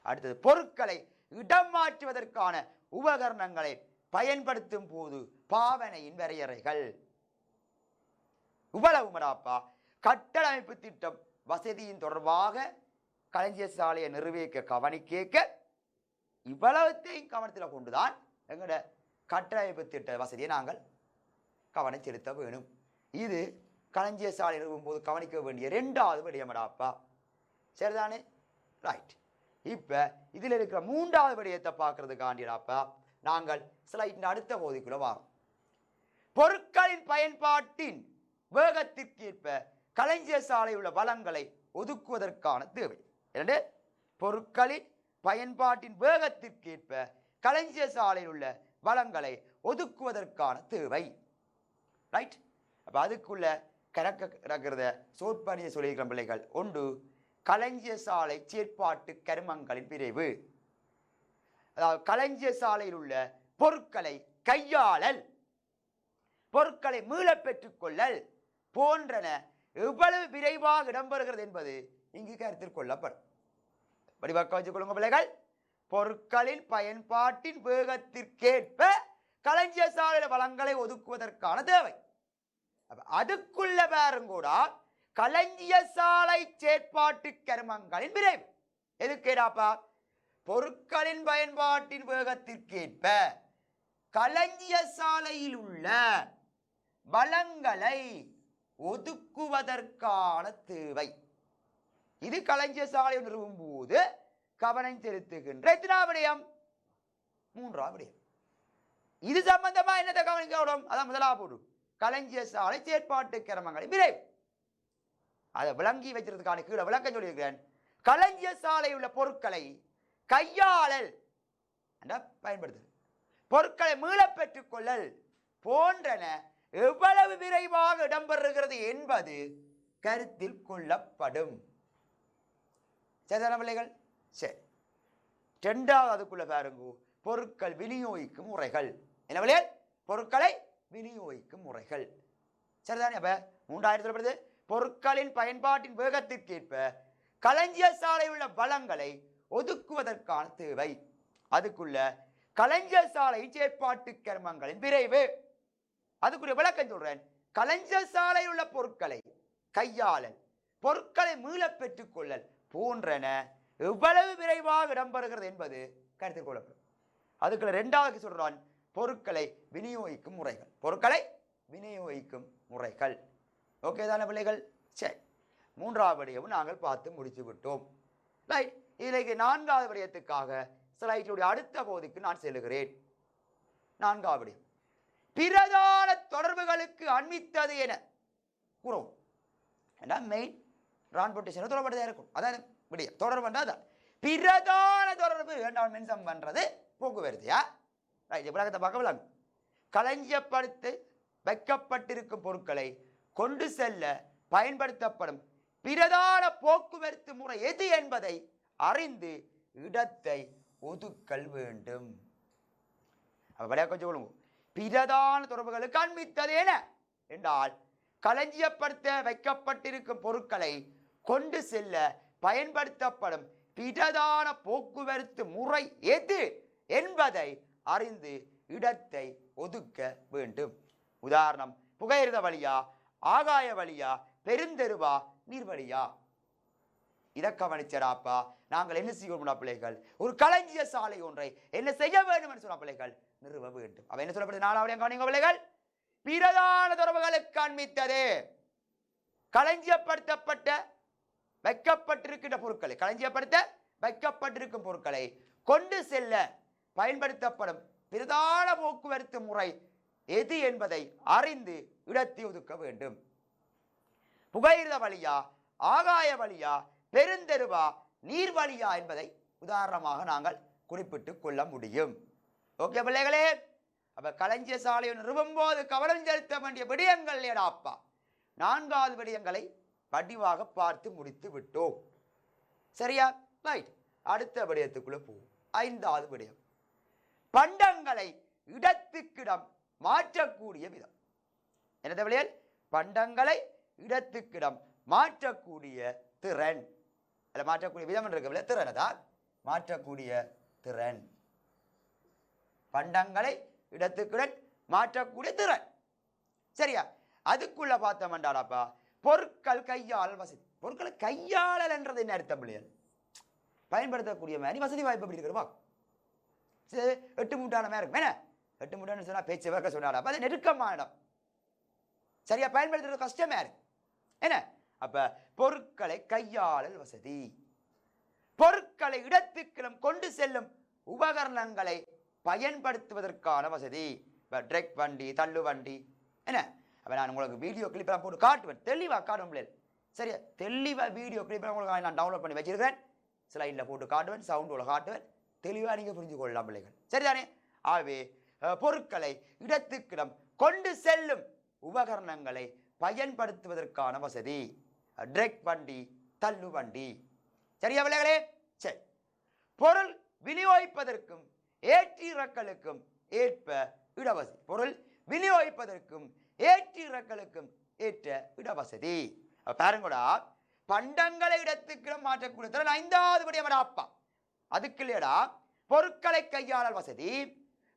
அடுத்தது பொருட்களை இடம் மாற்றுவதற்கான உபகரணங்களை பயன்படுத்தும் போது பாவனையின் வரையறைகள். இவ்வளவு மடாப்பா கட்டமைப்பு திட்டம் வசதியின் தொடர்பாக களஞ்சிய சாலையை நிர்வகிக்க கவனிக்க இவ்வளவுத்தையும் கவனத்தில் கொண்டுதான் எங்களோட கட்டமைப்பு திட்ட வசதியை நாங்கள் கவனம் செலுத்த வேணும். இது களஞ்சிய சாலை நிறுவும் போது கவனிக்க வேண்டிய இரண்டாவது விடயமடாப்பா. சரிதானே? ரைட். இப்போ இதில் இருக்கிற மூன்றாவது விடயத்தை பார்க்கறதுக்காண்டிடாப்பா நாங்கள் ஸ்லைடின் அடுத்த பகுதிக்குள்ள வரோம். பொருட்களின் பயன்பாட்டின் வேகத்திற்கேற்ப களஞ்சிய சாலை உள்ள வளங்களை ஒதுக்குவதற்கான தேவை. இரண்டு, பொருட்களின் பயன்பாட்டின் வேகத்திற்கேற்ப களஞ்சிய சாலையில் உள்ள வளங்களை ஒதுக்குவதற்கான தேவை. ரைட். அப்போ அதுக்குள்ள கணக்கிறத சோற்பணியை சொல்லியிருக்கிற பிள்ளைகள் ஒன்று, களஞ்சிய சாலை செயற்பாட்டு கருமங்களின் விரைவு. அதாவது களஞ்சிய சாலையில் உள்ள பொருட்களை கையாளல், பொருட்களை மீள பெற்றுக்கொள்ளல் போன்றன எவ்வளவு விரைவாக இடம்பெறுகிறது என்பது இங்கு கருத்தில் கொள்ளப்படும். வடிவாக்க வச்சுக் கொள்ளுங்க பிள்ளைகள். பொருட்களின் பயன்பாட்டின் வேகத்திற்கேற்ப களஞ்சிய சாலையில் வளங்களை ஒதுக்குவதற்கான தேவை. அதுக்குள்ள பாருங்கூடா களஞ்சிய சாலை செயற்பாட்டு கருமங்களின் விரைவு. எதுக்கேடாப்பா? பொருட்களின் பயன்பாட்டின் வேகத்திற்கேற்ப களஞ்சிய சாலையில் உள்ள வளங்களை ஒதுக்குவதற்கான தேவை. இது களஞ்சிய சாலை நிறுவும் போது கவனம் செலுத்துகின்ற எத்தனாவது விடயம்? மூன்றாவது விடயம். இது சம்பந்தமா என்னத்தை கவனிக்கணும்? அதான் முதலாவது களஞ்சிய சாலை செயற்பாட்டு கிரமங்களை விரைவு. அதை விளங்கி வைக்கிறதுக்கான கீழே விளக்கம் சொல்லியிருக்கிறேன். களஞ்சிய சாலை உள்ள பொருட்களை கையாளல், பயன்படுத்துதல், பொருட்களை மீள பெற்றுக் கொள்ளல் போன்றன எவ்வளவு விரைவாக இடம்பெறுகிறது என்பது கருத்தில் கொள்ளப்படும். சரிதான பிள்ளைகள்? சரி. இரண்டாவது அதுக்குள்ள பாருங்க, பொருட்கள் விநியோகிக்கும் முறைகள். என்ன பிள்ளைகள்? பொருட்களை விநியோகிக்கும் முறைகள். சரிதானே? அப்ப மூன்றாயிரத்தி சொல்லப்படுது பொருட்களின் பயன்பாட்டின் வேகத்திற்கேற்ப களஞ்சிய சாலை உள்ள வளங்களை ஒதுக்குவதற்கான தேவை. அதுக்குள்ள களஞ்சிய சாலை செயற்பாட்டு கர்மங்களின் விரைவு. அதுக்குரிய விளக்கம் சொல்றேன். களஞ்சிய சாலை உள்ள பொருட்களை கையாளல், பொருட்களை மீள பெற்றுக் கொள்ளல் போன்றன எவ்வளவு விரைவாக இடம்பெறுகிறது என்பது கருத்தில் கொள்ளப்படும். அதுக்குள்ள இரண்டாவது சொல்றான் பொருட்களை விநியோகிக்கும் முறைகள். பொருட்களை விநியோகிக்கும் முறைகள். ஓகே தானே பிள்ளைகள்? சரி. மூன்றாவது விடயமும் நாங்கள் பார்த்து முடித்து விட்டோம். ரைட். இதிലേക്ക് நான்காவது விடயத்துக்காக ஸ்லைடுடைய அடுத்த பகுதிக்கு நான் செல்லுகிறேன். நான்காவது விடயம் பிரதான தொடர்புகளுக்கு அண்மித்தது என கூறுவோம். ஏன்னா மெயின் டிரான்ஸ்போர்ட்டேஷன் தொடர்புதான் இருக்கும். அதான் விடயம். தொடர்புன்றா அதான் பிரதான தொடர்பு நான் மென்ஷன் பண்றது போக்குவரத்துயா. ரைட். விளக்கத்தை பார்க்க விளங்கு. களஞ்சியப்படுத்தி வைக்கப்பட்டிருக்கும் பொருட்களை கொண்டு செல்ல பயன்படுத்தப்படும் பிரதான போக்குவரத்து முறை எது என்பதை அறிந்து இடத்தை ஒதுக்கல் வேண்டும். கொஞ்சம் பிரதான தொடர்புகளுக்கு அண்மித்தது என என்றால் களஞ்சியப்படுத்த வைக்கப்பட்டிருக்கும் பொருட்களை கொண்டு செல்ல பயன்படுத்தப்படும் பிரதான போக்குவரத்து முறை எது என்பதை அறிந்து இடத்தை ஒதுக்க வேண்டும். உதாரணம், புகையிரத வழியா, ஆகாய வழியா, பெருந்தெருவா, நீர்வழியா. இதை கவனிச்சடாப்பா நாங்கள் என்ன செய்வோம்னா பிள்ளைகள், ஒரு களஞ்சிய சாலை ஒன்றை என்ன செய்ய வேண்டும் என்று சொன்ன பிள்ளைகள் நிறுவ வேண்டும். அவ என்ன சொல்லப்படுது? நாலாவது கவனிங்க பிள்ளைகள். பிரதான தொடர்புகளுக்கு அண்மித்தது களஞ்சியப்படுத்தப்பட்ட வைக்கப்பட்டிருக்கின்ற பொருட்களை, களஞ்சியப்படுத்த வைக்கப்பட்டிருக்கும் பொருட்களை கொண்டு செல்ல பயன்படுத்தப்படும் பிரதான போக்குவரத்து முறை எது என்பதை அறிந்து இடத்தை ஒதுக்க வேண்டும். புகையிரத வழியா, ஆகாய வழியா, பெருந்தெருவா, நீர்வழியா என்பதை உதாரணமாக நாங்கள் குறிப்பிட்டு கொள்ள முடியும். ஓகே பிள்ளைகளே? அப்ப களஞ்சிய சாலையை நிறுவும் போது கவனம் செலுத்த வேண்டிய விடயங்கள் ஏடாப்பா நான்காவது விடயங்களை வடிவாக பார்த்து முடித்து விட்டோம். சரியா? ரைட், அடுத்த விடயத்துக்குள்ள போவோம். 5வது விடயம், பண்டங்களை இடத்துக்கிடம் மாற்றக்கூடிய விதம். என்னது விளையல்? பண்டங்களை இடத்துக்கிடம் மாற்றக்கூடிய திறன். மாற்றக்கூடிய விதம் இருக்க திறன் தான் மாற்றக்கூடிய திறன். பண்டங்களை இடத்துக்கிடம் மாற்றக்கூடிய திறன். சரியா? அதுக்குள்ள பார்த்தோம்டாப்பா பொருட்கள் கையாளல் வசதி. பொருட்களை கையாளல் என்றது என்ன அர்த்தம்? பிள்ளைகள் பயன்படுத்தக்கூடிய மாதிரி வசதி வாய்ப்பு எப்படி இருக்கிறப்பா? 8 மூட்டான மாதிரி இருக்கும். என்ன 8 மூட்டான்னு சொன்னா பேச்சு வைக்க சொன்னாடா, அது நெருக்கமான இடம். சரியா? பயன்படுத்துறது கஷ்டமா இருக்கு. என்ன அப்ப பொருட்களை கையாளல் வசதி. பொருட்களை இடத்துக்கிடம் கொண்டு செல்லும் உபகரணங்களை பயன்படுத்துவதற்கான வசதி. இப்போ ட்ரெக் வண்டி, தள்ளு வண்டி. என்ன அப்போ நான் உங்களுக்கு வீடியோ கிளிப்பெல்லாம் போட்டு காட்டுவேன், தெளிவாக காட்டுவேன் பிள்ளைகள். சரியா? தெளிவாக வீடியோ கிளிப்பெல்லாம் உங்களுக்கு நான் டவுன்லோட் பண்ணி வச்சிருக்கேன். ஸ்லைடில் போட்டு காட்டுவேன், சவுண்டோட காட்டுவேன். தெளிவாக நீங்கள் புரிஞ்சு கொள்ளலாம் பிள்ளைகள். சரிதானே? ஆகவே பொருட்களை இடத்துக்கிடம் கொண்டு செல்லும் உபகரணங்களை பயன்படுத்துவதற்கான வசதி. ட்ரெக் வண்டி, தள்ளு வண்டி. சரியா பிள்ளைகளே? சரி. பொருள் விநியோகிப்பதற்கும் ஏற்றிறக்கலுக்கும் ஏற்ப இடவசதி. பொருள் விநியோகிப்பதற்கும் ஏற்றிறக்கலுக்கும் ஏற்ற இடவசதி. பாருங்கடா, பண்டங்களை இடத்துக்கிடம் மாற்றக்கூடிய திறன் 5வது விடயமடாப்பா. அதுக்கு இல்லையடா பொருட்களை கையாளல் வசதி,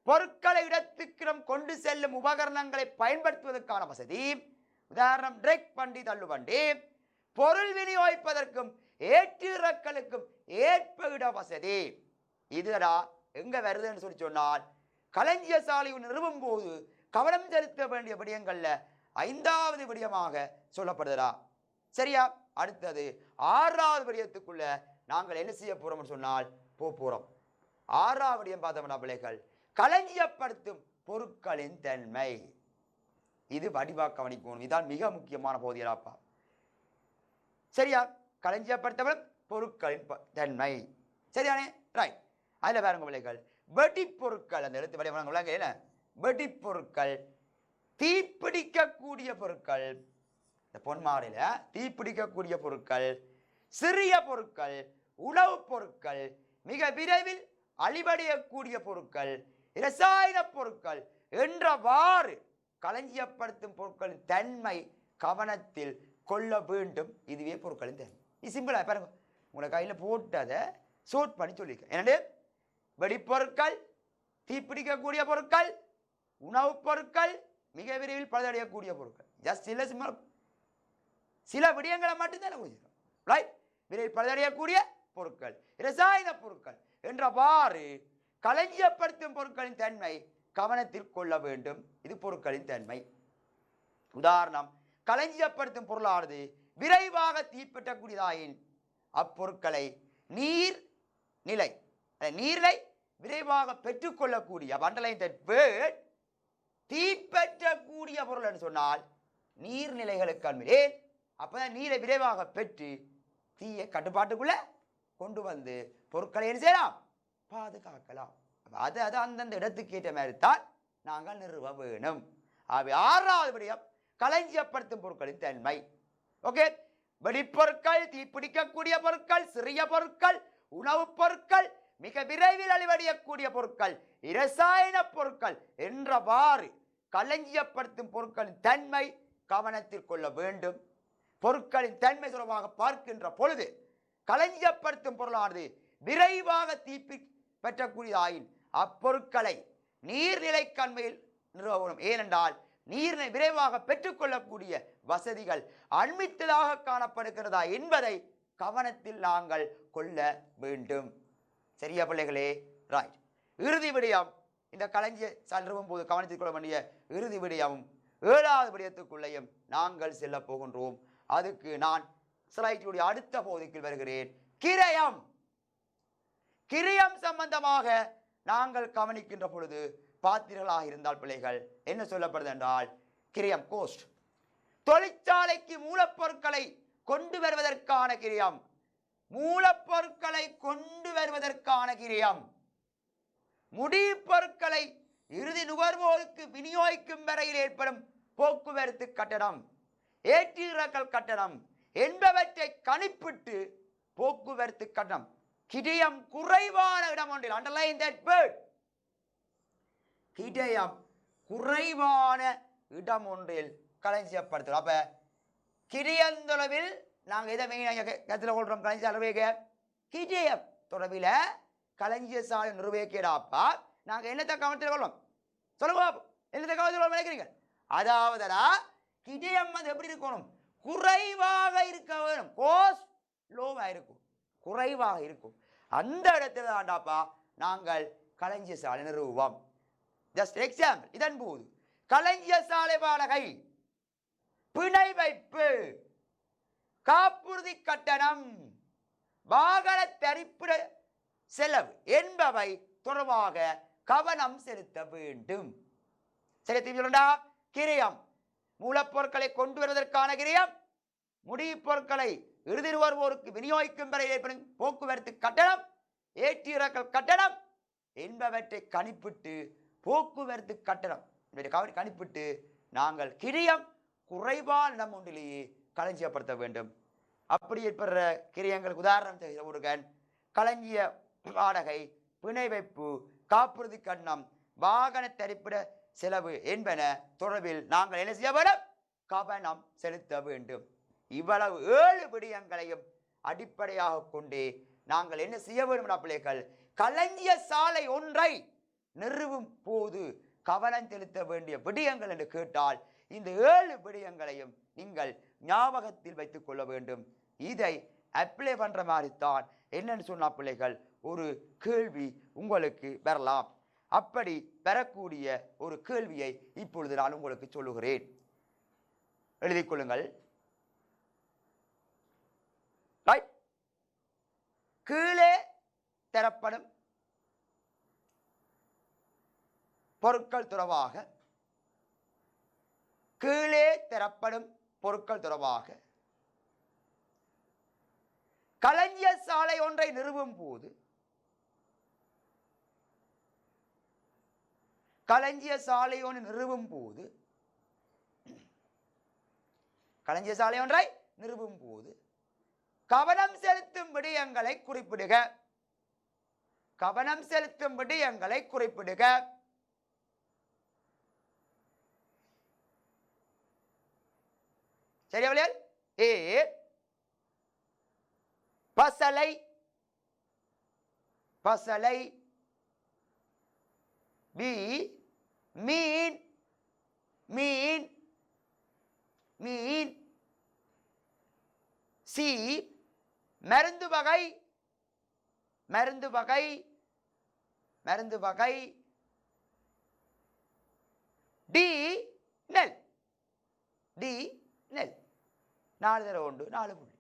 பொருட்களை இடத்துக்கிடம் கொண்டு செல்லும் உபகரணங்களை பயன்படுத்துவதற்கான வசதி. உதாரணம் ட்ரெக் வண்டி, தள்ளு வண்டி. பொருள் விநியோகிப்பதற்கும் ஏற்றிறக்கலுக்கும் ஏற்ப இட வசதி. இதுடா எங்க வருதுன்னு சொல்லி சொன்னால், களஞ்சிய சாலை நிறுவும் போது கவனம் செலுத்த வேண்டிய விடயங்கள்ல 5வது விடயமாக சொல்லப்படுதா. சரியா? அடுத்தது 6வது விடயத்துக்குள்ள நாங்கள் என்ன செய்ய போறோம்னு சொன்னால் போறோம். 6வது விடயம் பார்த்தோம்னா பிள்ளைகள், களஞ்சியப்படுத்தும் பொருட்களின் தன்மை. இது வடிவா கவனிக்கணும். இதான் மிக முக்கியமான பகுதியாப்பா. சரியா? களஞ்சியப்படுத்தப்படும் பொருட்களின் தன்மை. சரியானே? ரைட். அதில் பாருங்க பிள்ளைகள், வெடிப்பொருட்கள். அந்த எழுத்து வடிவங்கள வெடிப்பொருட்கள், தீப்பிடிக்கக்கூடிய பொருட்கள். இந்த பொன்மாரில தீப்பிடிக்கக்கூடிய பொருட்கள், சிறிய பொருட்கள், உணவுப் பொருட்கள், மிக விரைவில் அழிவடையக்கூடிய பொருட்கள், இரசாயன பொருட்கள் என்றவாறு களஞ்சியப்படுத்தும் பொருட்களின் தன்மை கவனத்தில் கொள்ள வேண்டும். இதுவே பொருட்களின் தன்மை. இது சிம்பிளா பாருங்க, உங்களை கையில் போட்டு அதை சோட் பண்ணி சொல்லியிருக்கேன். என்னது? வெடிப்பொருட்கள், தீப்பிடிக்கக்கூடிய பொருட்கள், உணவுப் பொருட்கள், மிக விரைவில் பழுதடையக்கூடிய பொருட்கள். ஜஸ்ட் சில விடயங்களை மட்டும்தான் புரிஞ்சுக்கணும். ரைட்? விரைவில் பழுதடையக்கூடிய பொருட்கள், இரசாயன பொருட்கள் என்றவாறு களஞ்சியப்படுத்தும் பொருட்களின் தன்மை கவனத்தில் கொள்ள வேண்டும். இது பொருட்களின் தன்மை. உதாரணம், களஞ்சியப்படுத்தும் பொருளானது விரைவாக தீப்பற்றக்கூடியதாயின் அப்பொருட்களை நீர்நிலை விரைவாக பெற்றுக்கொள்ளக்கூடிய தீப்பற்றக்கூடிய பொருள் என்று சொன்னால் நீர்நிலைகளுக்கு அண்மையில் அப்பதான் நீரை விரைவாக பெற்று தீயை கட்டுப்பாட்டுக்குள்ள கொண்டு வந்து பொருட்களை என்ன செய்யலாம்? பாதுகாக்கலாம். அது அந்தந்த இடத்துக்கு ஏற்ற மாதிரி தான் நாங்கள் நிறுவ வேணும். ஆகவே 6வது விடயம் களஞ்சியப்படுத்தும் பொருட்களின் தன்மை. ஓகே, வெடிப்பொருட்கள், தீப்பிடிக்கக்கூடிய பொருட்கள், சிறிய பொருட்கள், உணவுப் பொருட்கள், மிக விரைவில் அழிவடையக்கூடிய பொருட்கள், இரசாயன பொருட்கள் என்றவாறு களஞ்சியப்படுத்தும் பொருட்களின் தன்மை கவனத்தில் கொள்ள வேண்டும். பொருட்களின் தன்மை தொடர்பாக பார்க்கின்ற பொழுது களஞ்சியப்படுத்தும் பொருளானது விரைவாக தீப்பி பெற்றக்கூடியதாயின் அப்பொருட்களை நீர்நிலைக்கண்மையில் நிறுவனம். ஏனென்றால் நீரினை விரைவாக பெற்றுக்கொள்ளக்கூடிய வசதிகள் அண்மித்ததாக காணப்படுகிறதா என்பதை கவனத்தில் நாங்கள் கொள்ள வேண்டும். சரியா பிள்ளைகளே? ரைட். இறுதி விடயம், இந்த களஞ்சிய நிறுவும் போது கவனத்தில் கொள்ள வேண்டிய இறுதி விடயமும் 7வது விடயத்துக்குள்ளேயும் நாங்கள் செல்ல போகின்றோம். அதுக்கு நான் ஸ்லைடினுடைய அடுத்த பகுதிக்கு வருகிறேன். கிரயம். கிரயம் சம்பந்தமாக நாங்கள் கவனிக்கின்ற பொழுது பாத்திரங்களாக இருந்தால் பிள்ளைகள் என்ன சொல்லப்படுது என்றால், கிரயம் கோஸ்ட். தொழிற்சாலைக்கு மூலப்பொருட்களை கொண்டு வருவதற்கான கிரயம், மூலப்பொருட்களை கொண்டு வருவதற்கான கிரயம், முடிப்பொருட்களை இறுதி நுகர்வோருக்கு விநியோகிக்கும் வரையில் ஏற்படும் போக்குவரத்து கட்டணம், ஏற்றிறக்கல் கட்டணம் என்பவற்றை கணிப்பிட்டு போக்குவரத்து கட்டணம் கிடயம் குறைவான இடம் ஒன்றில், அண்டர்லைன் தட் வேர்ட், கிடயம் குறைவான இடம் ஒன்றில் களஞ்சியப்படுத்துகிறோம். அப்ப கிடயம் தொடர்பில் நாங்கள் எதை கருத்தில் கொள்றோம்? களஞ்சிய நிர்வகிக்க கிடயம் தொடர்பில் களஞ்சிய சாலை நிர்வகிக்கிறாப்பா நாங்கள் என்னத்தை கவனத்தில் கொள்வோம்? சொல்லுங்க, என்னத்தை கவனத்தில் கொள்ள நினைக்கிறீங்க? அதாவதுடா கிடயம் வந்து எப்படி இருக்கணும்? குறைவாக இருக்க வேணும். கோஸ்ட் லோவாக இருக்கும், குறைவாக இருக்கும். அந்த இடத்துல தாண்டாப்பா நாங்கள் களஞ்சிய சாலை நிறுவுவோம். ஜஸ்ட் எக்ஸாம்பிள், இதன் போது களஞ்சிய சாலை வாடகை, பிணை வைப்பு, காப்புறுதி கட்டணம், வாகன தரிப்பிட செலவு என்பவை தொடர்பாக கவனம் செலுத்த வேண்டும். செலுத்த கிரயம், மூலப்பொருட்களை கொண்டு வருவதற்கான கிரயம், முடிவுப் பொருட்களை இறுதி நுகர்வோருக்கு விநியோகிக்கும் வரை ஏற்படும் போக்குவரத்து கட்டணம், ஏற்றிறக்கல் கட்டணம் என்பவற்றை கணிப்பிட்டு போக்குவரத்து கட்டணம் கணிப்பிட்டு நாங்கள் கிரயம் குறைவான இடம் ஒன்றிலேயே களஞ்சியப்படுத்த வேண்டும். அப்படி ஏற்படுற கிரியங்களுக்கு உதாரணம் செய்கிறவர்கள் களஞ்சிய வாடகை, பிணை வைப்பு, காப்புறுதி கட்டணம், வாகன தரிப்பிட செலவு என்பன தொடர்பில் நாங்கள் என்ன செய்ய வேண்டும்? கவனம் செலுத்த வேண்டும். இவ்வளவு 7 விடயங்களையும் அடிப்படையாக கொண்டே நாங்கள் என்ன செய்ய வேண்டும்? பிள்ளைகள், களஞ்சிய சாலை ஒன்றை நிறுவும் போது கவனம் செலுத்த வேண்டிய விடயங்கள் என்று கேட்டால் இந்த 7 விடயங்களையும் நீங்கள் ஞாபகத்தில் வைத்துக் கொள்ள வேண்டும். இதை அப்ளை பண்ற மாதிரி தான் என்னன்னு சொன்னா பிள்ளைகள், ஒரு கேள்வி உங்களுக்கு வரலாம். அப்படி பெறக்கூடிய ஒரு கேள்வியை இப்பொழுது நான் உங்களுக்கு சொல்லுகிறேன், எழுதிக் கொள்ளுங்கள். கீழே தரப்படும் பொருட்கள் தொடர்பாக, கீழே தரப்படும் பொருட்கள் தொடர்பாக களஞ்சிய சாலை ஒன்றை நிறுவும் போது, களஞ்சிய சாலை ஒன்று நிறுவும் போது, களஞ்சிய சாலை ஒன்றை நிறுவும் போது கவனம் செலுத்தும் விடயங்களை குறிப்பிடுக. கவனம் செலுத்தும் விடயங்களை குறிப்பிடுக. சரியா? ஏ பசலை, பசலை. பி மீன், மீன், மீன். சி மருந்து வகை, மருந்து வகை, மருந்து வகை. டி நெல், டி நெல். 4 தடவை உண்டு, 4 புள்ளி.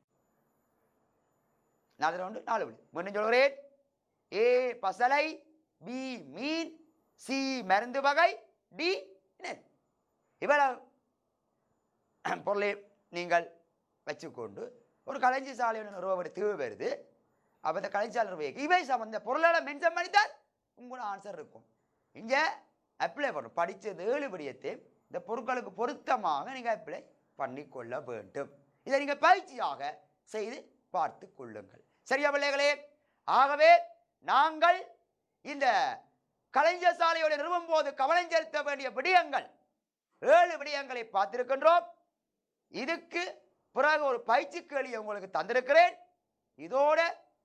4 தடவை உண்டு, 4 புள்ளி. மீண்டும் சொல்கிறேன். ஏ பசலை, பி மீன், சி மருந்து வகை, டி நெல். இவ்வளவு பொருளை நீங்கள் வச்சுக்கொண்டு ஒரு களஞ்சி சாலை நிறுவனம் தேவை வருது. அப்போ இந்த களஞ்சி சாலை நிறுவனம் இவை சம்பந்த பொருளால மென்ஷன் பண்ணித்தான் உங்களோட ஆன்சர் இருக்கும். இங்கே அப்ளை பண்ணணும். படித்தது 7 விடயத்தை இந்த பொருட்களுக்கு பொருத்தமாக நீங்கள் அப்ளை பண்ணிக்கொள்ள வேண்டும். இதை நீங்கள் பயிற்சியாக செய்து பார்த்து கொள்ளுங்கள். சரியா பிள்ளைகளே? ஆகவே நாங்கள் இந்த களஞ்சிய சாலையோட நிறுவும் போது கவனம் செலுத்த வேண்டிய விடயங்கள் 7 விடயங்களை பார்த்திருக்கின்றோம். இதுக்கு பிறகு ஒரு பயிற்சி கேள்வி உங்களுக்கு தந்திருக்கிறேன். இதோட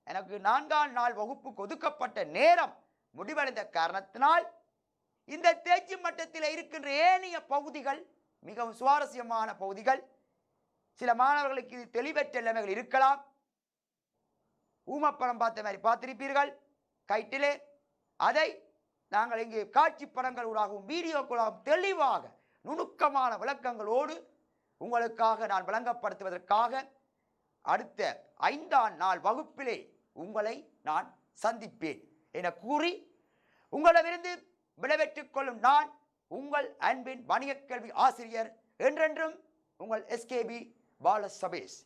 எனக்கு 4ஆம் நாள் வகுப்புக்கு ஒதுக்கப்பட்ட நேரம் முடிவடைந்த காரணத்தினால் இந்த தேர்ச்சி மட்டத்தில் இருக்கின்ற ஏனைய பகுதிகள் மிகவும் சுவாரஸ்யமான பகுதிகள். சில மாணவர்களுக்கு இது தெளிவற்ற நிலைமைகள் இருக்கலாம். ஊமப்படம் பார்த்த மாதிரி பார்த்திருப்பீர்கள் கைட்டிலே. அதை நாங்கள் இங்கே காட்சி படங்களூடாகவும் வீடியோக்களாகவும் தெளிவாக நுணுக்கமான விளக்கங்களோடு உங்களுக்காக நான் விளங்கப்படுத்துவதற்காக அடுத்த 5ஆம் நாள் வகுப்பிலே உங்களை நான் சந்திப்பேன் என கூறி உங்களிடமிருந்து விடைபெற்றுக் கொள்ளும் நான் உங்கள் அன்பின் வணிகக் கல்வி ஆசிரியர் என்றென்றும் உங்கள் SKB பாலசபேஷ்.